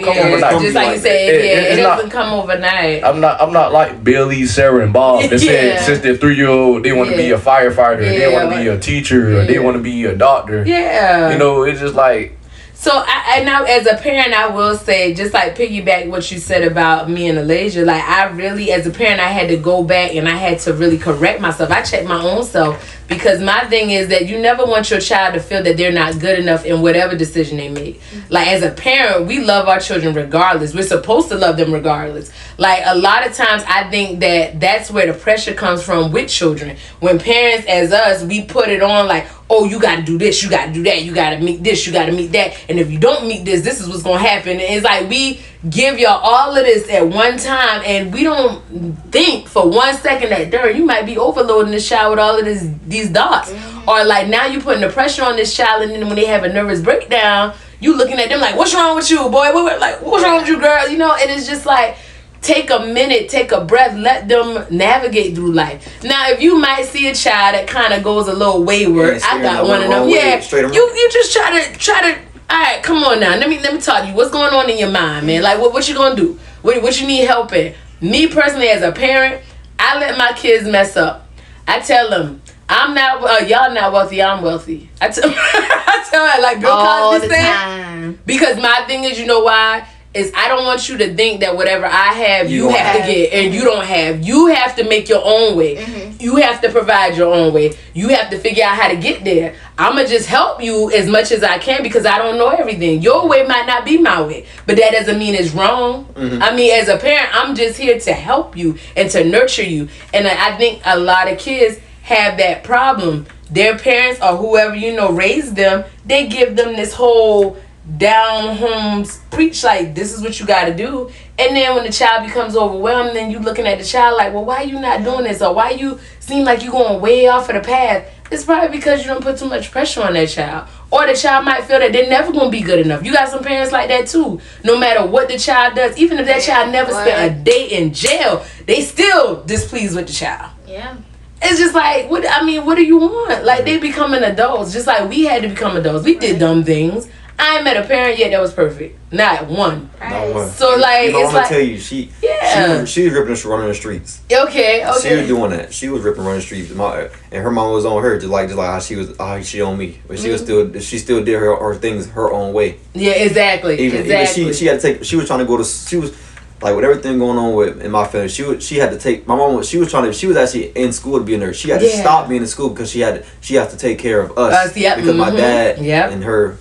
come overnight. Just like you said, it doesn't come overnight. I'm not like Billy, Sarah, and Bob that said since they're 3-year-old they want to be a firefighter, they want to be a teacher, or they want to be a doctor. Yeah. It's just like. So I now as a parent, I will say, just like piggyback what you said about me and Alasia, like I really, as a parent, I had to go back and I had to really correct myself. I checked my own self because my thing is that you never want your child to feel that they're not good enough in whatever decision they make. Like as a parent, we love our children regardless. We're supposed to love them regardless. Like a lot of times I think that that's where the pressure comes from with children. When parents as us, we put it on like, oh, you got to do this, you got to do that, you got to meet this, you got to meet that. And if you don't meet this, this is what's going to happen. And it's like we give y'all all of this at one time and we don't think for 1 second that, darn, you might be overloading this child with all of these dots. Or like now you putting the pressure on this child and then when they have a nervous breakdown, you looking at them like, what's wrong with you, boy? What's wrong with you, girl? And it's just like, take a minute, take a breath, let them navigate through life. Now, if you might see a child that kind of goes a little wayward, I got one of them. Yeah, you just try to. All right, come on now. Let me talk to you. What's going on in your mind, man? Like, what you gonna do? What you need help in? Me personally, as a parent, I let my kids mess up. I tell them, I'm not, y'all not wealthy, I'm wealthy. I tell her, like Bill Cosby said. Because my thing is, you know why? Is I don't want you to think that whatever I have, you have to get, and you don't have. You have to make your own way. Mm-hmm. You have to provide your own way. You have to figure out how to get there. I'm going to just help you as much as I can because I don't know everything. Your way might not be my way, but that doesn't mean it's wrong. Mm-hmm. I mean, as a parent, I'm just here to help you and to nurture you. And I think a lot of kids have that problem. Their parents or whoever, raised them, they give them this whole down home preach like this is what you got to do, and then when the child becomes overwhelmed, then you looking at the child like, well, why you not doing this, or why you seem like you going way off of the path. It's probably because you don't put too much pressure on that child, or the child might feel that they're never going to be good enough. You got some parents like that too. No matter what the child does, even if that child never spent a day in jail, they still displeased with the child. Yeah. It's just like, what do you want? Like, they becoming adults, just like we had to become adults. We did dumb things. I ain't met a parent yet that was perfect. Not one. Not one. So like, it's I'm gonna tell you, she was ripping and running the streets. Okay. She was doing that. She was ripping running the streets. And her mom was on her, just like how she on me. But she still did her things her own way. Yeah, exactly. Even she had to take. She was trying to go to. She was. Like with everything going on in my family, she had to take my mom. She was actually in school to be a nurse. She had to stop being in school because she has to take care of us. Because my dad and her.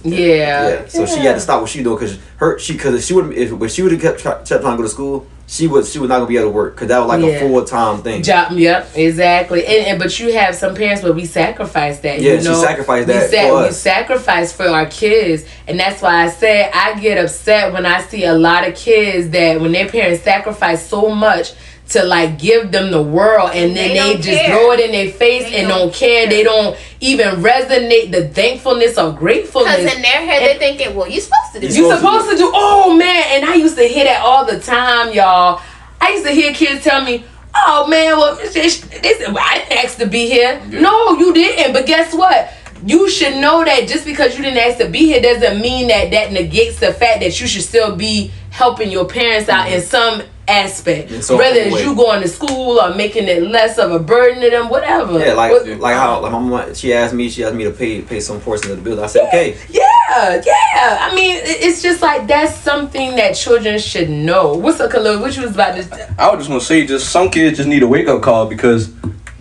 So she had to stop what she doing because she would if she would have kept trying to go to school, she was not gonna be able to work because that was like a full-time thing. Job. Yep, exactly. And but you have some parents where we sacrifice that. Yeah, she sacrificed that for us. We sacrifice for our kids, and that's why I say I get upset when I see a lot of kids that when their parents sacrifice so much to like give them the world, and then they just throw it in their face and don't care. They don't even resonate the thankfulness or gratefulness. Because in their head they're thinking, well, you're supposed to do. You're supposed to do. Oh man, and I used to hear that all the time, y'all. I used to hear kids tell me, "Oh man, well, I didn't ask to be here." Yeah. No, you didn't. But guess what? You should know that just because you didn't ask to be here doesn't mean that negates the fact that you should still be helping your parents out in some aspect, whether it's you going to school or making it less of a burden to them, whatever. Yeah, like how my mom, she asked me to pay some portion of the bill. I said okay. Yeah. I mean, it's just like that's something that children should know. What's up, Khalil? What you was about to? I would just want to say, just some kids just need a wake up call because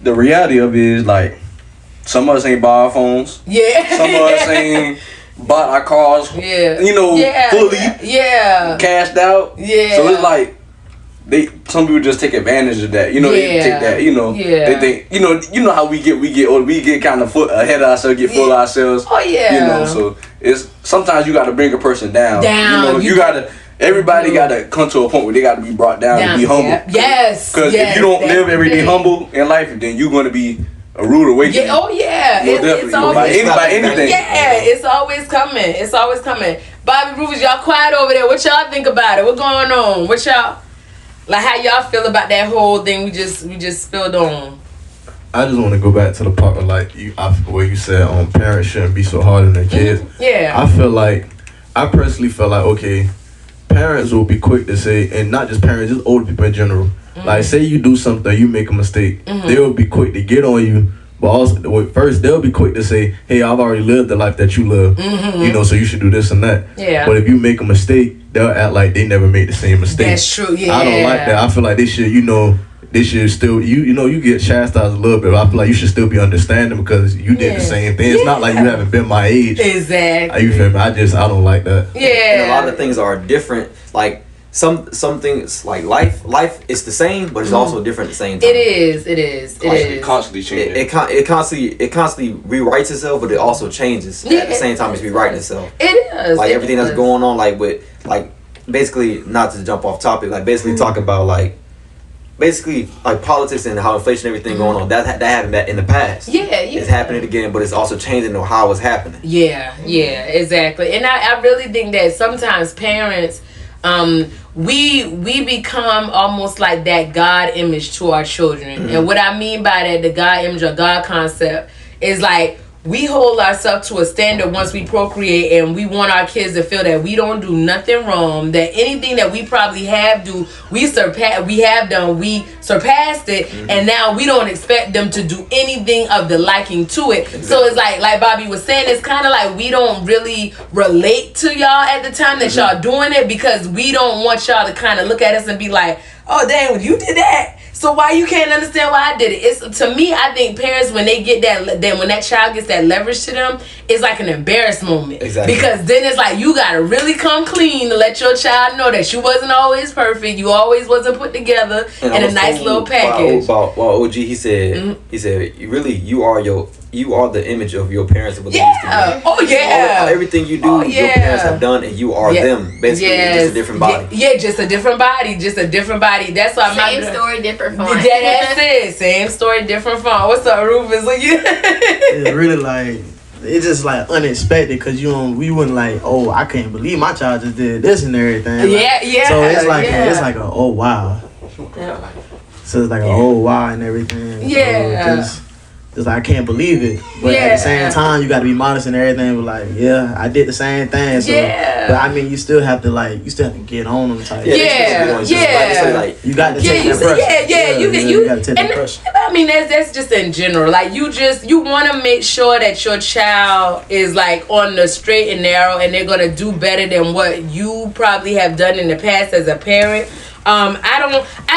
the reality of it is like some of us ain't buy our phones. Yeah. Some of us ain't bought our cars. Yeah. Fully. Yeah. Cashed out. Yeah. So it's like. Some people just take advantage of that, they take that, they think, how we get older, we get kind of ahead of ourselves, get full of ourselves. Oh yeah. So it's sometimes you got to bring a person down. You gotta. Everybody got to come to a point where they got to be brought down and be humble. Yes. Because if you don't live every day humble in life, then you're going to be a rude awakening. Yeah. Oh yeah. It's always by anything. Yeah. It's always coming. It's always coming. Bobby Rufus, y'all quiet over there. What y'all think about it? What going on? What y'all? Like how y'all feel about that whole thing we just spilled on? I just want to go back to the part of where you said parents shouldn't be so hard on their kids. Mm-hmm. Yeah. I personally feel like okay, parents will be quick to say, and not just parents, just older people in general. Mm-hmm. Like say you do something, you make a mistake, they will be quick to get on you. But also, first they'll be quick to say, "Hey, I've already lived the life that you live, so you should do this and that." Yeah. But if you make a mistake, they'll act like they never made the same mistake. That's true. Yeah. I don't like that. I feel like they should still you get chastised a little bit. But I feel like you should still be understanding because you did the same thing. It's not like you haven't been my age. Exactly. You feel me? I don't like that. Yeah. And a lot of things are different. Like some things like life is the same, but it's also different at the same time. It is. It constantly changes. It constantly rewrites itself, but it also changes at the same time it's rewriting itself. It is. Like everything that's going on, basically not to jump off topic, basically talk about politics and how inflation and everything going on. That happened in the past. Yeah. It's happening again, but it's also changing how it's happening. Yeah, exactly. And I really think that sometimes parents we become almost like that God image to our children. And what I mean by that, the God image or God concept is like we hold ourselves to a standard once we procreate, and we want our kids to feel that we don't do nothing wrong, that anything that we probably we surpassed it, and now we don't expect them to do anything of the liking to it. Exactly. So it's like Bobby was saying, it's kind of like we don't really relate to y'all at the time that y'all doing it, because we don't want y'all to kind of look at us and be like, oh dang, you did that, so why you can't understand why I did it? It's, to me, I think parents, when they get that, when that child gets that leverage to them, it's like an embarrassed moment. Exactly. Because then it's like you gotta really come clean to let your child know that you wasn't always perfect, you always wasn't put together in a nice little package. While OG, he said, you are the image of your parents. Yeah. Oh yeah. Everything you do, your parents have done, and you are them. Basically, it's just a different body. Yeah, just a different body. That's why same story, different font. That's it. Same story, different font. What's up, Rufus? It's really like, it's just like unexpected, because we wouldn't like, oh, I can't believe my child just did this and everything. Like, yeah. So it's like it's like a oh wow. Yeah. So it's like a oh wow and everything. Yeah. So just like, I can't believe it, but at the same time, you got to be modest and everything. But like, yeah, I did the same thing. So, but I mean, you still have to get on them. Type. Like, you got to take that pressure. You got to take that pressure. I mean, that's just in general. Like, you want to make sure that your child is like on the straight and narrow, and they're gonna do better than what you probably have done in the past as a parent.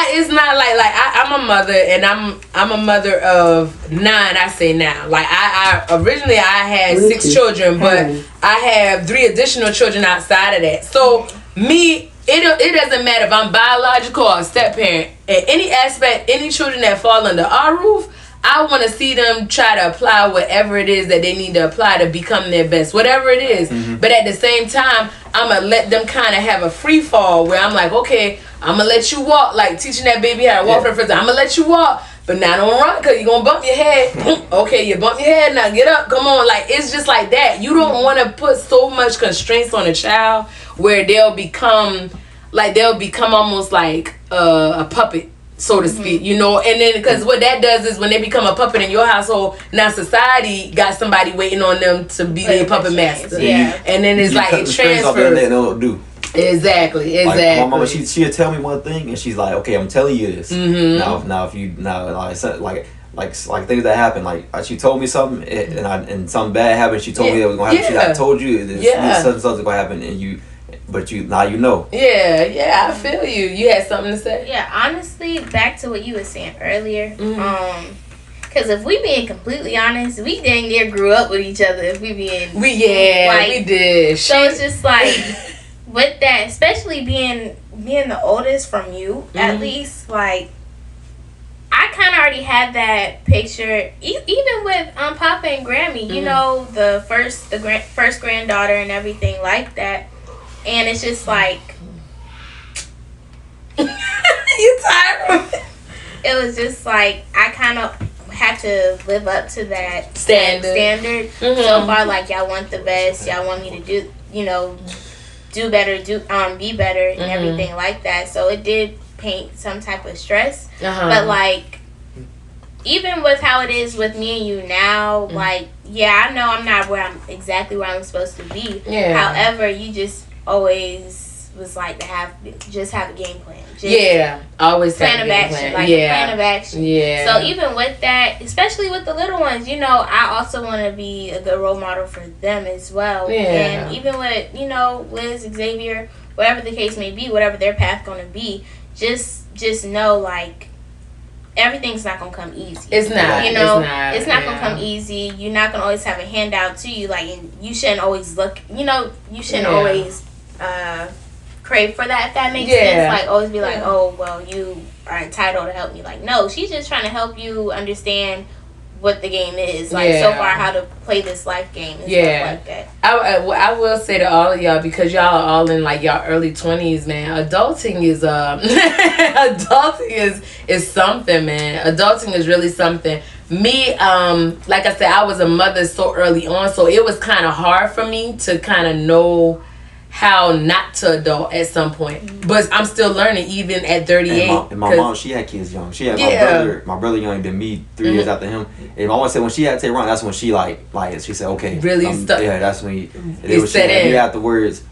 It's not like I'm a mother, and I'm a mother of 9. I say now, like I originally I had 6 children, but I have 3 additional children outside of that. So me, it doesn't matter if I'm biological or a step parent. At any aspect, any children that fall under our roof, I want to see them try to apply whatever it is that they need to apply to become their best, whatever it is. But at the same time, I'm going to let them kind of have a free fall where I'm like, okay, I'm going to let you walk, like teaching that baby how to walk for the first time. I'm going to let you walk, but now don't run, because you're going to bump your head. Okay, you bump your head, now get up, come on. Like, it's just like that. You don't want to put so much constraints on a child where they'll become almost like a puppet, so to speak, you know. And then, because what that does is, when they become a puppet in your household, now society got somebody waiting on them to be their puppet master. Yeah. And then it's like it transfers. They don't do. Exactly. Like my mama, she'll tell me one thing, and she's like, "Okay, I'm telling you this." Now, if you like things that happen, like she told me something, and something bad happened. She told me it was gonna happen. She like, I told you this something's gonna happen, and but now you know. Yeah, I feel you. You had something to say? Yeah, honestly, back to what you were saying earlier. Because if we being completely honest, we dang near grew up with each other. If we did. So it's just like, with that, especially being the oldest from you, at least, like, I kind of already had that picture, even with Papa and Grammy. You know, the first granddaughter and everything like that. And it's just like, you tired of it? It was just like, I kind of had to live up to that standard. So far, like, y'all want the best, y'all want me to do better, be better, and everything like that. So it did paint some type of stress. But like, even with how it is with me and you now, like, I know I'm not exactly where I'm supposed to be. However, you just always was like to have a game plan. Always plan of action. Plan of action. So even with that, especially with the little ones, I also want to be a good role model for them as well. And even with Liz, Xavier, whatever the case may be, whatever their path gonna be, just know, like, everything's not gonna come easy. It's not. It's not gonna come easy. You're not gonna always have a handout to you. Like, and you shouldn't always look. You shouldn't always crave for that. If that makes sense. Like, always be like, oh well, you are entitled to help me. Like, no, she's just trying to help you understand what the game is. Like, so far, how to play this life game and stuff like that. I will say to all of y'all, because y'all are all in like y'all early 20s, man. Adulting is is something, man. Adulting is really something. Me, like I said, I was a mother so early on, so it was kind of hard for me to kind of know how not to adult at some point. But I'm still learning even at 38. And my mom, she had kids young. She had my brother younger than me, 3 years after him. And my mom said when she had Tehran, that's when she she said, okay. Really stuck. Yeah, that's when he set in. Afterwards,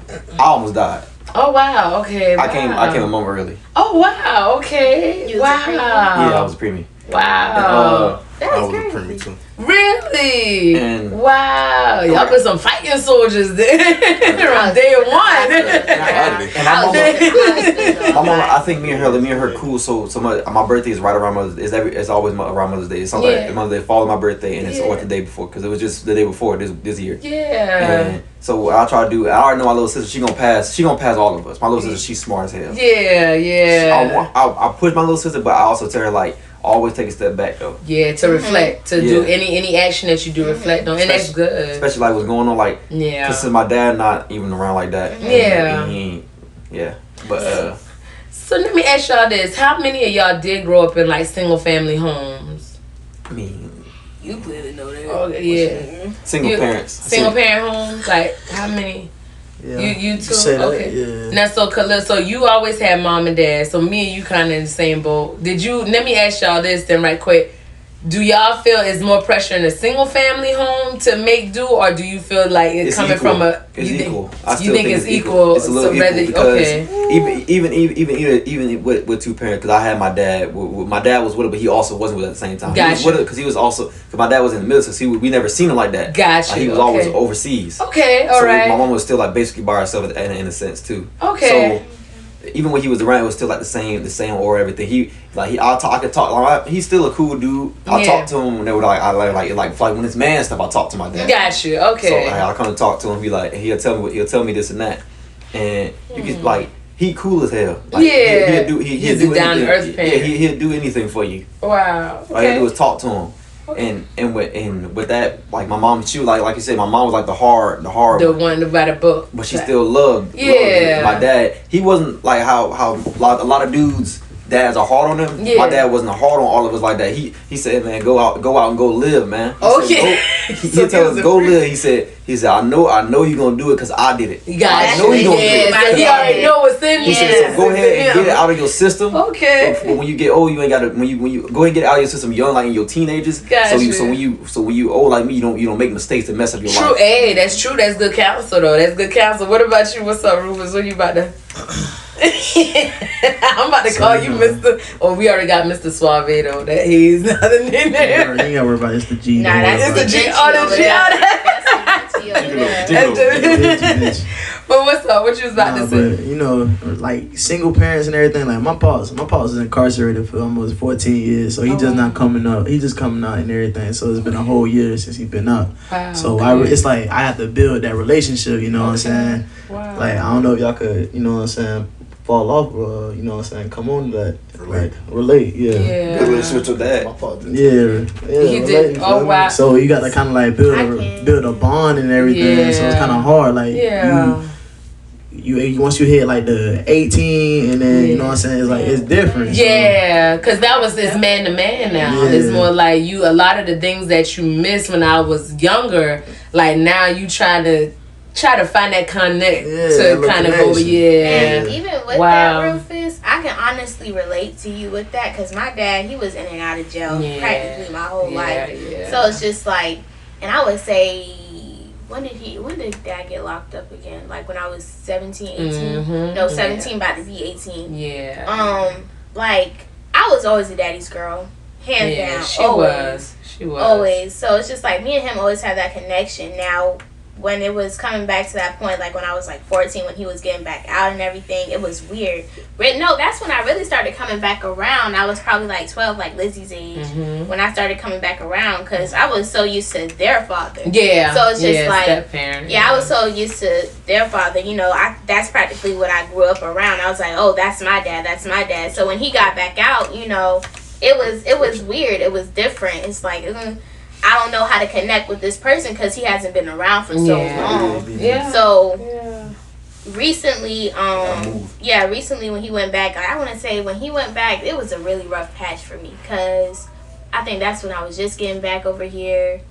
I almost died. Oh wow, okay. I came a month early. Oh wow, okay. Wow. Yeah, I was a preemie. Wow. I was a preemie too. Really? And wow. Y'all been some fighting soldiers there from day one. And my mom, I think me and her cool so much. My birthday is right around Mother's Day. It's always around Mother's Day. It's something like Mother's Day follow my birthday, and it's or the day before because it was just the day before this year. Yeah. And so what I try to do, I already know my little sister. She gonna pass all of us. My little sister, she's smart as hell. Yeah. I push my little sister, but I also tell her like always take a step back though. Yeah, to reflect, to do any action that you do, reflect on, and that's good. Especially like what's going on, like because since my dad not even around like that. But so let me ask y'all this: how many of y'all did grow up in like single family homes? I mean, you clearly know that. Oh yeah, single parents, single parent homes. Like how many? Yeah. You too? Okay. Yeah. Now so you always had mom and dad. So me and you kind of in the same boat. Let me ask y'all this then right quick. Do y'all feel it's more pressure in a single family home to make do, or do you feel like it's coming equal. from a? It's equal. You think it's equal? It's a little equal because even with two parents. Because I had my dad. My dad was with it, but he also wasn't with it at the same time. Gotcha. He was with it because my dad was in the military. So we never seen him like that. Gotcha. Like, he was always overseas. Okay, all right. My mom was still like basically by herself in a sense too. Okay. So even when he was around, it was still like the same or everything. I could talk. He's still a cool dude. I talk to him whenever like when it's man stuff. I talk to my dad. Got you. Okay. So I come and talk to him. He'll tell me this and that, and you can like he cool as hell. Like, he'll do down to earth anything. Yeah, he'll do anything for you. Wow. Okay. All you gotta do is talk to him. And with that, like my mom, she was like you said, my mom was like the hard one about a book, but she still loved my dad. He wasn't like how a lot of dudes dads are hard on them. My dad wasn't hard on all of us like that. He said, man, go out and go live, man. He'll tell us go live. He said, I know you're gonna do it because I did it. I know you're gonna do it. So he already know what's in He said, so go ahead and get it out of your system. Okay. But when you get old, you ain't gotta. When you go ahead and get it out of your system, young like in your teenagers. Gotcha. So when you old like me, you don't make mistakes to mess up your life. True. Hey, that's true. That's good counsel though. That's good counsel. What about you? What's up, Rufus? What you about to? I'm about to call you Mr. Oh, we already got Mr. Suave though. That he's not a name. You ain't gotta worry about it. It's the G. Nah, that's the G. Oh, the G. But what's up? What you was about to say? But, you know, like single parents and everything. Like my pops is incarcerated for almost 14 years, so he just not coming up. He just coming out and everything. So it's been a whole year since he's been out. Wow. So it's like I have to build that relationship. You know what I'm saying? Wow. Like I don't know if y'all could, you know what I'm saying, fall off. You know what I'm saying? Come on, that relate. Yeah. Good relationship with dad. Yeah. He did. Oh wow. So you got to kind of like build a bond and everything. Yeah. So it's kind of hard. Like you once you hit like the 18 and then you know what I'm saying, it's like it's different. Yeah, because it's man to man now. Yeah. It's more like a lot of the things that you missed when I was younger, like now you try to find that connect to kind of go And even with that, Rufus, I can honestly relate to you with that because my dad, he was in and out of jail practically my whole life. Yeah. So it's just like, and I would say, when did dad get locked up again? Like when I was 17, 18? Mm-hmm. No, 17 about to be 18. Yeah. Like I was always a daddy's girl. Hands down. She was. Always. So it's just like me and him always had that connection. Now when it was coming back to that point, like when I was like 14, when he was getting back out and everything, it was weird. But no, that's when I really started coming back around. I was probably like 12, like Lizzie's age, when I started coming back around because I was so used to their father. Yeah. So it's just like, step-parent, I was so used to their father. You know, that's practically what I grew up around. I was like, oh, that's my dad. That's my dad. So when he got back out, you know, it was weird. It was different. It's like, I don't know how to connect with this person because he hasn't been around for so long. Yeah. So recently, recently when he went back, I want to say when he went back, it was a really rough patch for me because I think that's when I was just getting back over here.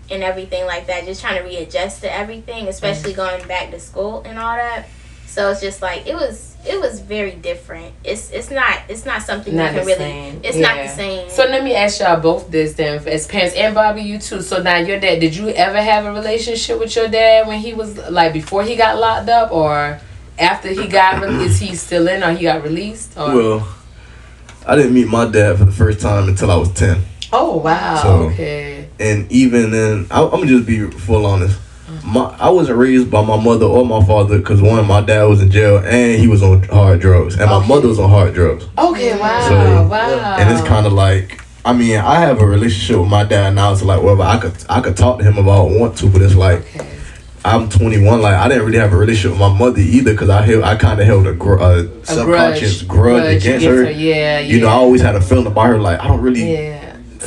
and everything like that, just trying to readjust to everything, especially going back to school and all that. So it's just like it was very different. It's not something Not you can the really. same. It's Yeah. not the same. So let me ask y'all both this then, as parents, and Bobby, you too. So now your dad, did you ever have a relationship with your dad when he was like before he got locked up, or after he got is he still in, or he got released? Or? Well, I didn't meet my dad for the first time until I was 10. Oh wow. So, okay. And even then, I'm gonna just be full honest. I wasn't raised by my mother or my father because one, my dad was in jail and he was on hard drugs, and my mother was on hard drugs. Okay. Wow. So, wow. And it's kind of like, I mean, I have a relationship with my dad now. It's like, well, I could talk to him if I want to, but it's like, Okay. I'm 21. Like, I didn't really have a relationship with my mother either because I kind of held a subconscious grudge against her. Yeah. You know, I always had a feeling about her. Like, I don't really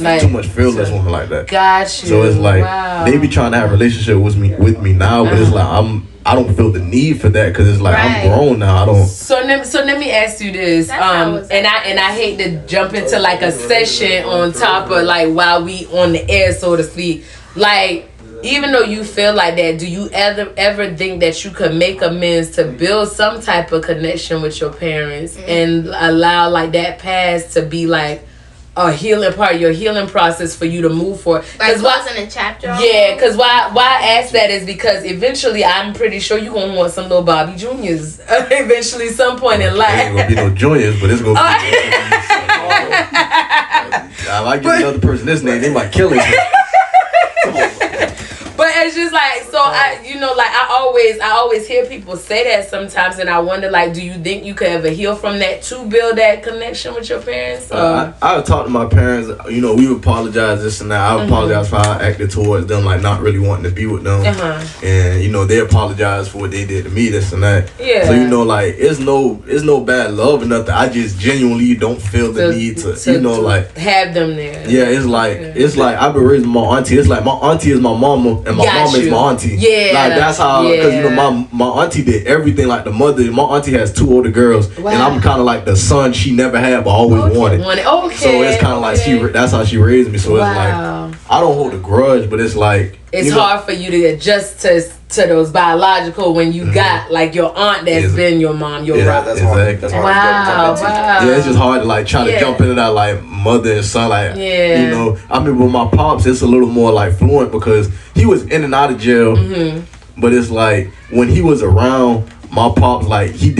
Like, too much feel this woman like that. Got you. So it's like wow. they be trying to have a relationship with me now, but it's like I don't feel the need for that because it's like I'm grown now. I don't. So let me ask you this, and I hate to jump into like a session on top of like while we on the air, so to speak. Like, even though you feel like that, do you ever think that you could make amends to build some type of connection with your parents and allow like that past to be like a healing part of your healing process for you to move forward? Like closing a chapter. Yeah, because why I ask that is because eventually I'm pretty sure you're gonna want some little Bobby Juniors eventually some point in life. Ain't gonna be no juniors, but it's gonna be. If I give another person this name, they might kill it. But it's just like, so I always hear people say that sometimes, and I wonder, like, do you think you could ever heal from that to build that connection with your parents? I would talk to my parents. You know, we would apologize this and that. I would apologize for how I acted towards them, like not really wanting to be with them. And you know, they apologize for what they did to me, this and that. Yeah. So you know, like it's no bad love or nothing. I just genuinely don't feel the need to you know, like have them there. Yeah, it's like I've been raised with my auntie. It's like my auntie is my mama and my mama is my auntie. Yeah, like that's how because you know my auntie did everything like the mother. My auntie has 2 older girls, and I'm kind of like the son she never had but always wanted. Okay. So it's kind of like that's how she raised me. So it's like I don't hold a grudge, but it's like it's hard for you to adjust to those biological when you got like your aunt that's been your mom, your brother. Exactly. That's hard. Wow. Yeah, it's just hard to like try to jump into that like mother and son, like you know. I mean, with my pops, it's a little more like fluent because he was in and out of jail. But it's like when he was around, my pops, like he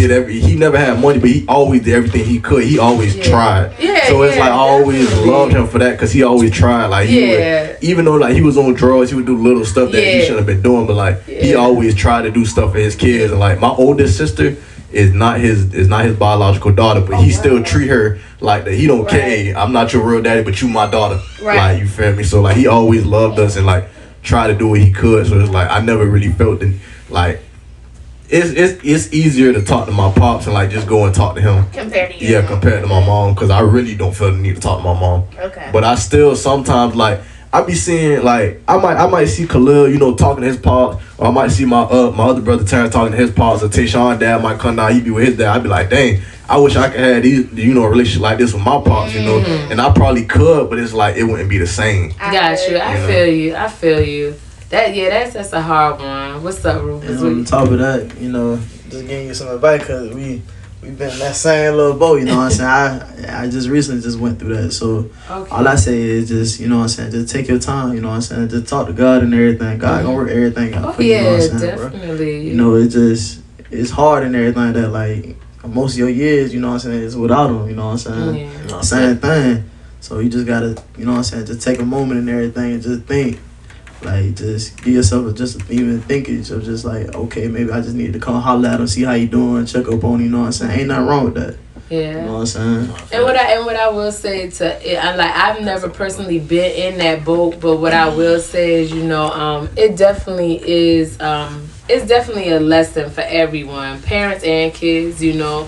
never had money, but he always did everything he could. He always tried. So it's like I always loved him for that because he always tried. Like he would, even though like he was on drugs, he would do little stuff that he shouldn't have been doing. But like he always tried to do stuff for his kids. And like my oldest sister is not his biological daughter, but he still treat her like that. He don't care. Hey, I'm not your real daddy, but you my daughter. Like you feel me? So like he always loved us and like tried to do what he could. So it's like I never really felt the like. It's easier to talk to my pops and like just go and talk to him compared to you. Compared to my mom, because I really don't feel the need to talk to my mom. Okay. But I still sometimes like I be seeing like I might see Khalil, you know, talking to his pops, or I might see my other brother Terrence talking to his pops, or Tayshawn dad might come down, he be with his dad. I'd be like, dang, I wish I could have these, you know, a relationship like this with my pops, you know, and I probably could, but it's like it wouldn't be the same. Got you. I feel you. That's a hard one. What's up, Rufus? And on top of that, you know, just giving you some advice because we've been in that same little boat, you know what I'm saying? I just recently just went through that. So all I say is just, you know what I'm saying, just take your time, you know what I'm saying? Just talk to God and everything. God gonna work everything out for you, you know what I'm saying, definitely. Bro? You know, it's hard and everything that like most of your years, you know what I'm saying, is without him, you know what I'm saying? Same thing. So you just gotta, you know what I'm saying, just take a moment and everything and just think. Like, just give yourself just even thinkage of just like, okay, maybe I just need to come holler at him, see how you doing, check up on him, you know what I'm saying? Ain't nothing wrong with that. Yeah. You know what I'm saying? And what I will say I've never personally been in that boat, but what I will say is, you know, it definitely is it's definitely a lesson for everyone, parents and kids, you know.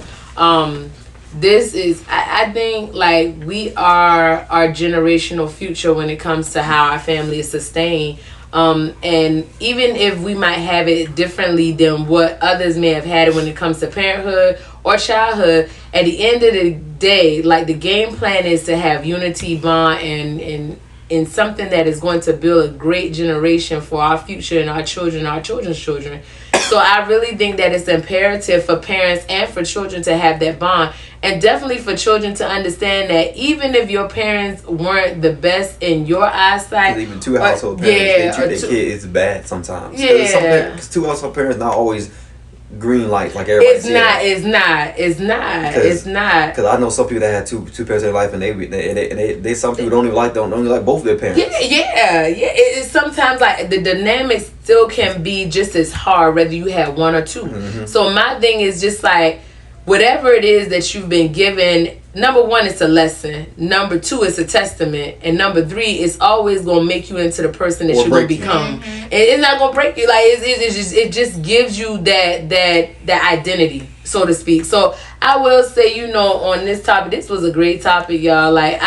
This is, I think, like, we are our generational future when it comes to how our family is sustained. And even if we might have it differently than what others may have had it when it comes to parenthood or childhood, at the end of the day, like, the game plan is to have unity, bond, and in something that is going to build a great generation for our future and our children, our children's children. So I really think that it's imperative for parents and for children to have that bond, and definitely for children to understand that even if your parents weren't the best in your eyesight, even two household parents, they treat their kids bad sometimes. Yeah, because two household parents not always green light like everybody. It's not. Because I know some people that had two parents in their life, and they some people don't even like both of their parents. Yeah. It's sometimes like the dynamics still can be just as hard whether you have one or two. Mm-hmm. So my thing is just like, whatever it is that you've been given, number one, it's a lesson. Number two, it's a testament. And number three, it's always going to make you into the person that you're going to become. Mm-hmm. It's not going to break you. Like, it just gives you that identity, so to speak. So I will say, on this topic, this was a great topic, y'all. Like,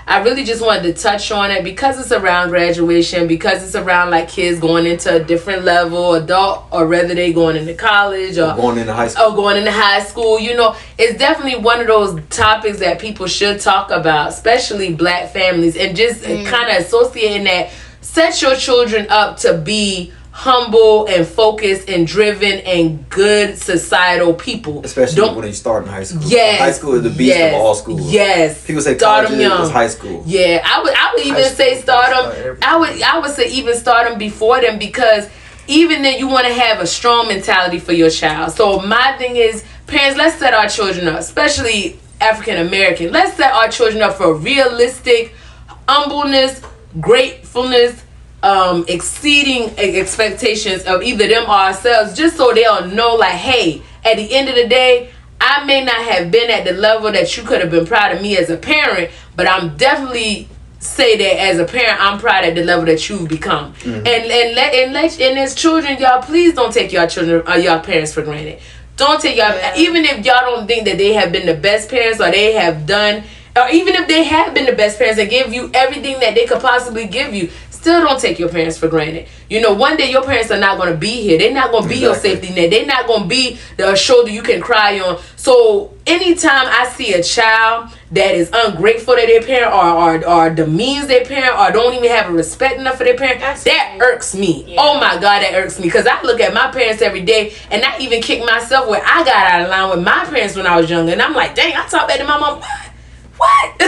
I really just wanted to touch on it because it's around graduation, because it's around like kids going into a different level, adult, or whether they going into college or going into high school. It's definitely one of those topics that people should talk about, especially black families, and just kind of associating that. Set your children up to be humble and focused and driven and good societal people, especially when you start in high school. Yes, high school is the beast of all schools. Yes, people say start college them young. Is high school. Yeah, I would even say start them. I would say even start them before them, because even then you want to have a strong mentality for your child. So my thing is, parents, let's set our children up, especially African American. Let's set our children up for realistic humbleness, gratefulness, exceeding expectations of either them or ourselves, just so they'll know, like, hey, at the end of the day, I may not have been at the level that you could have been proud of me as a parent, but I'm definitely say that as a parent, I'm proud at the level that you've become. Mm-hmm. And as children, y'all, please don't take your children or your parents for granted. Don't take y'all, even if y'all don't think that they have been the best parents, or they have done, or even if they have been the best parents and give you everything that they could possibly give you, still don't take your parents for granted. One day your parents are not going to be here. They're not going to be your safety net. They're not going to be the shoulder you can cry on. So anytime I see a child that is ungrateful to their parent, or demeans their parent, or don't even have a respect enough for their parent, that irks me. Yeah. Oh my God, that irks me. Because I look at my parents every day, and I even kick myself where I got out of line with my parents when I was younger. And I'm like, dang, I talk back to my mom. What?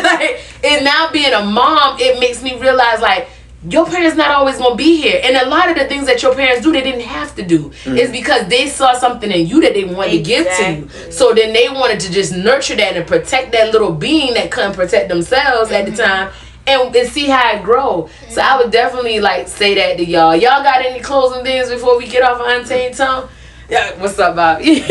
And now being a mom, it makes me realize, like, your parents not always gonna be here, and a lot of the things that your parents do, they didn't have to do. It's because they saw something in you that they wanted to give to you. So then they wanted to just nurture that and protect that little being that couldn't protect themselves at the time, and see how it grow. So I would definitely say that to y'all. Y'all got any closing things before we get off of Untamed Tongue? Yeah, what's up, Bobby?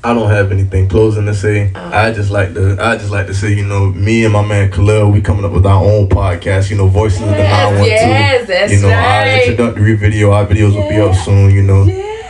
I don't have anything closing to say. I just like to say, me and my man Khalil, we coming up with our own podcast, Voices of the 912. Yes, that's right. Our introductory video, our videos will be up soon,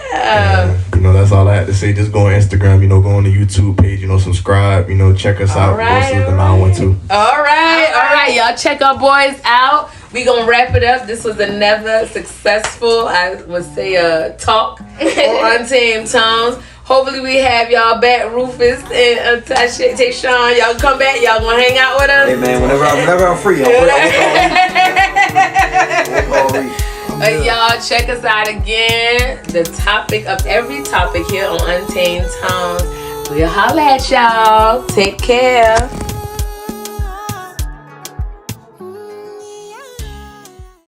Yeah. And, that's all I had to say. Just go on Instagram, go on the YouTube page, subscribe, check us out. Voices of the 912. All right. Y'all check our boys out. We gonna wrap it up. This was another successful, I would say, talk on Untamed Tongues. Hopefully we have y'all back, Rufus and Tayshawn. Y'all come back. Y'all gonna hang out with us? Hey man, whenever I'm free, y'all check us out again. The topic of every topic here on Untamed Tongues. We'll holla at y'all. Take care.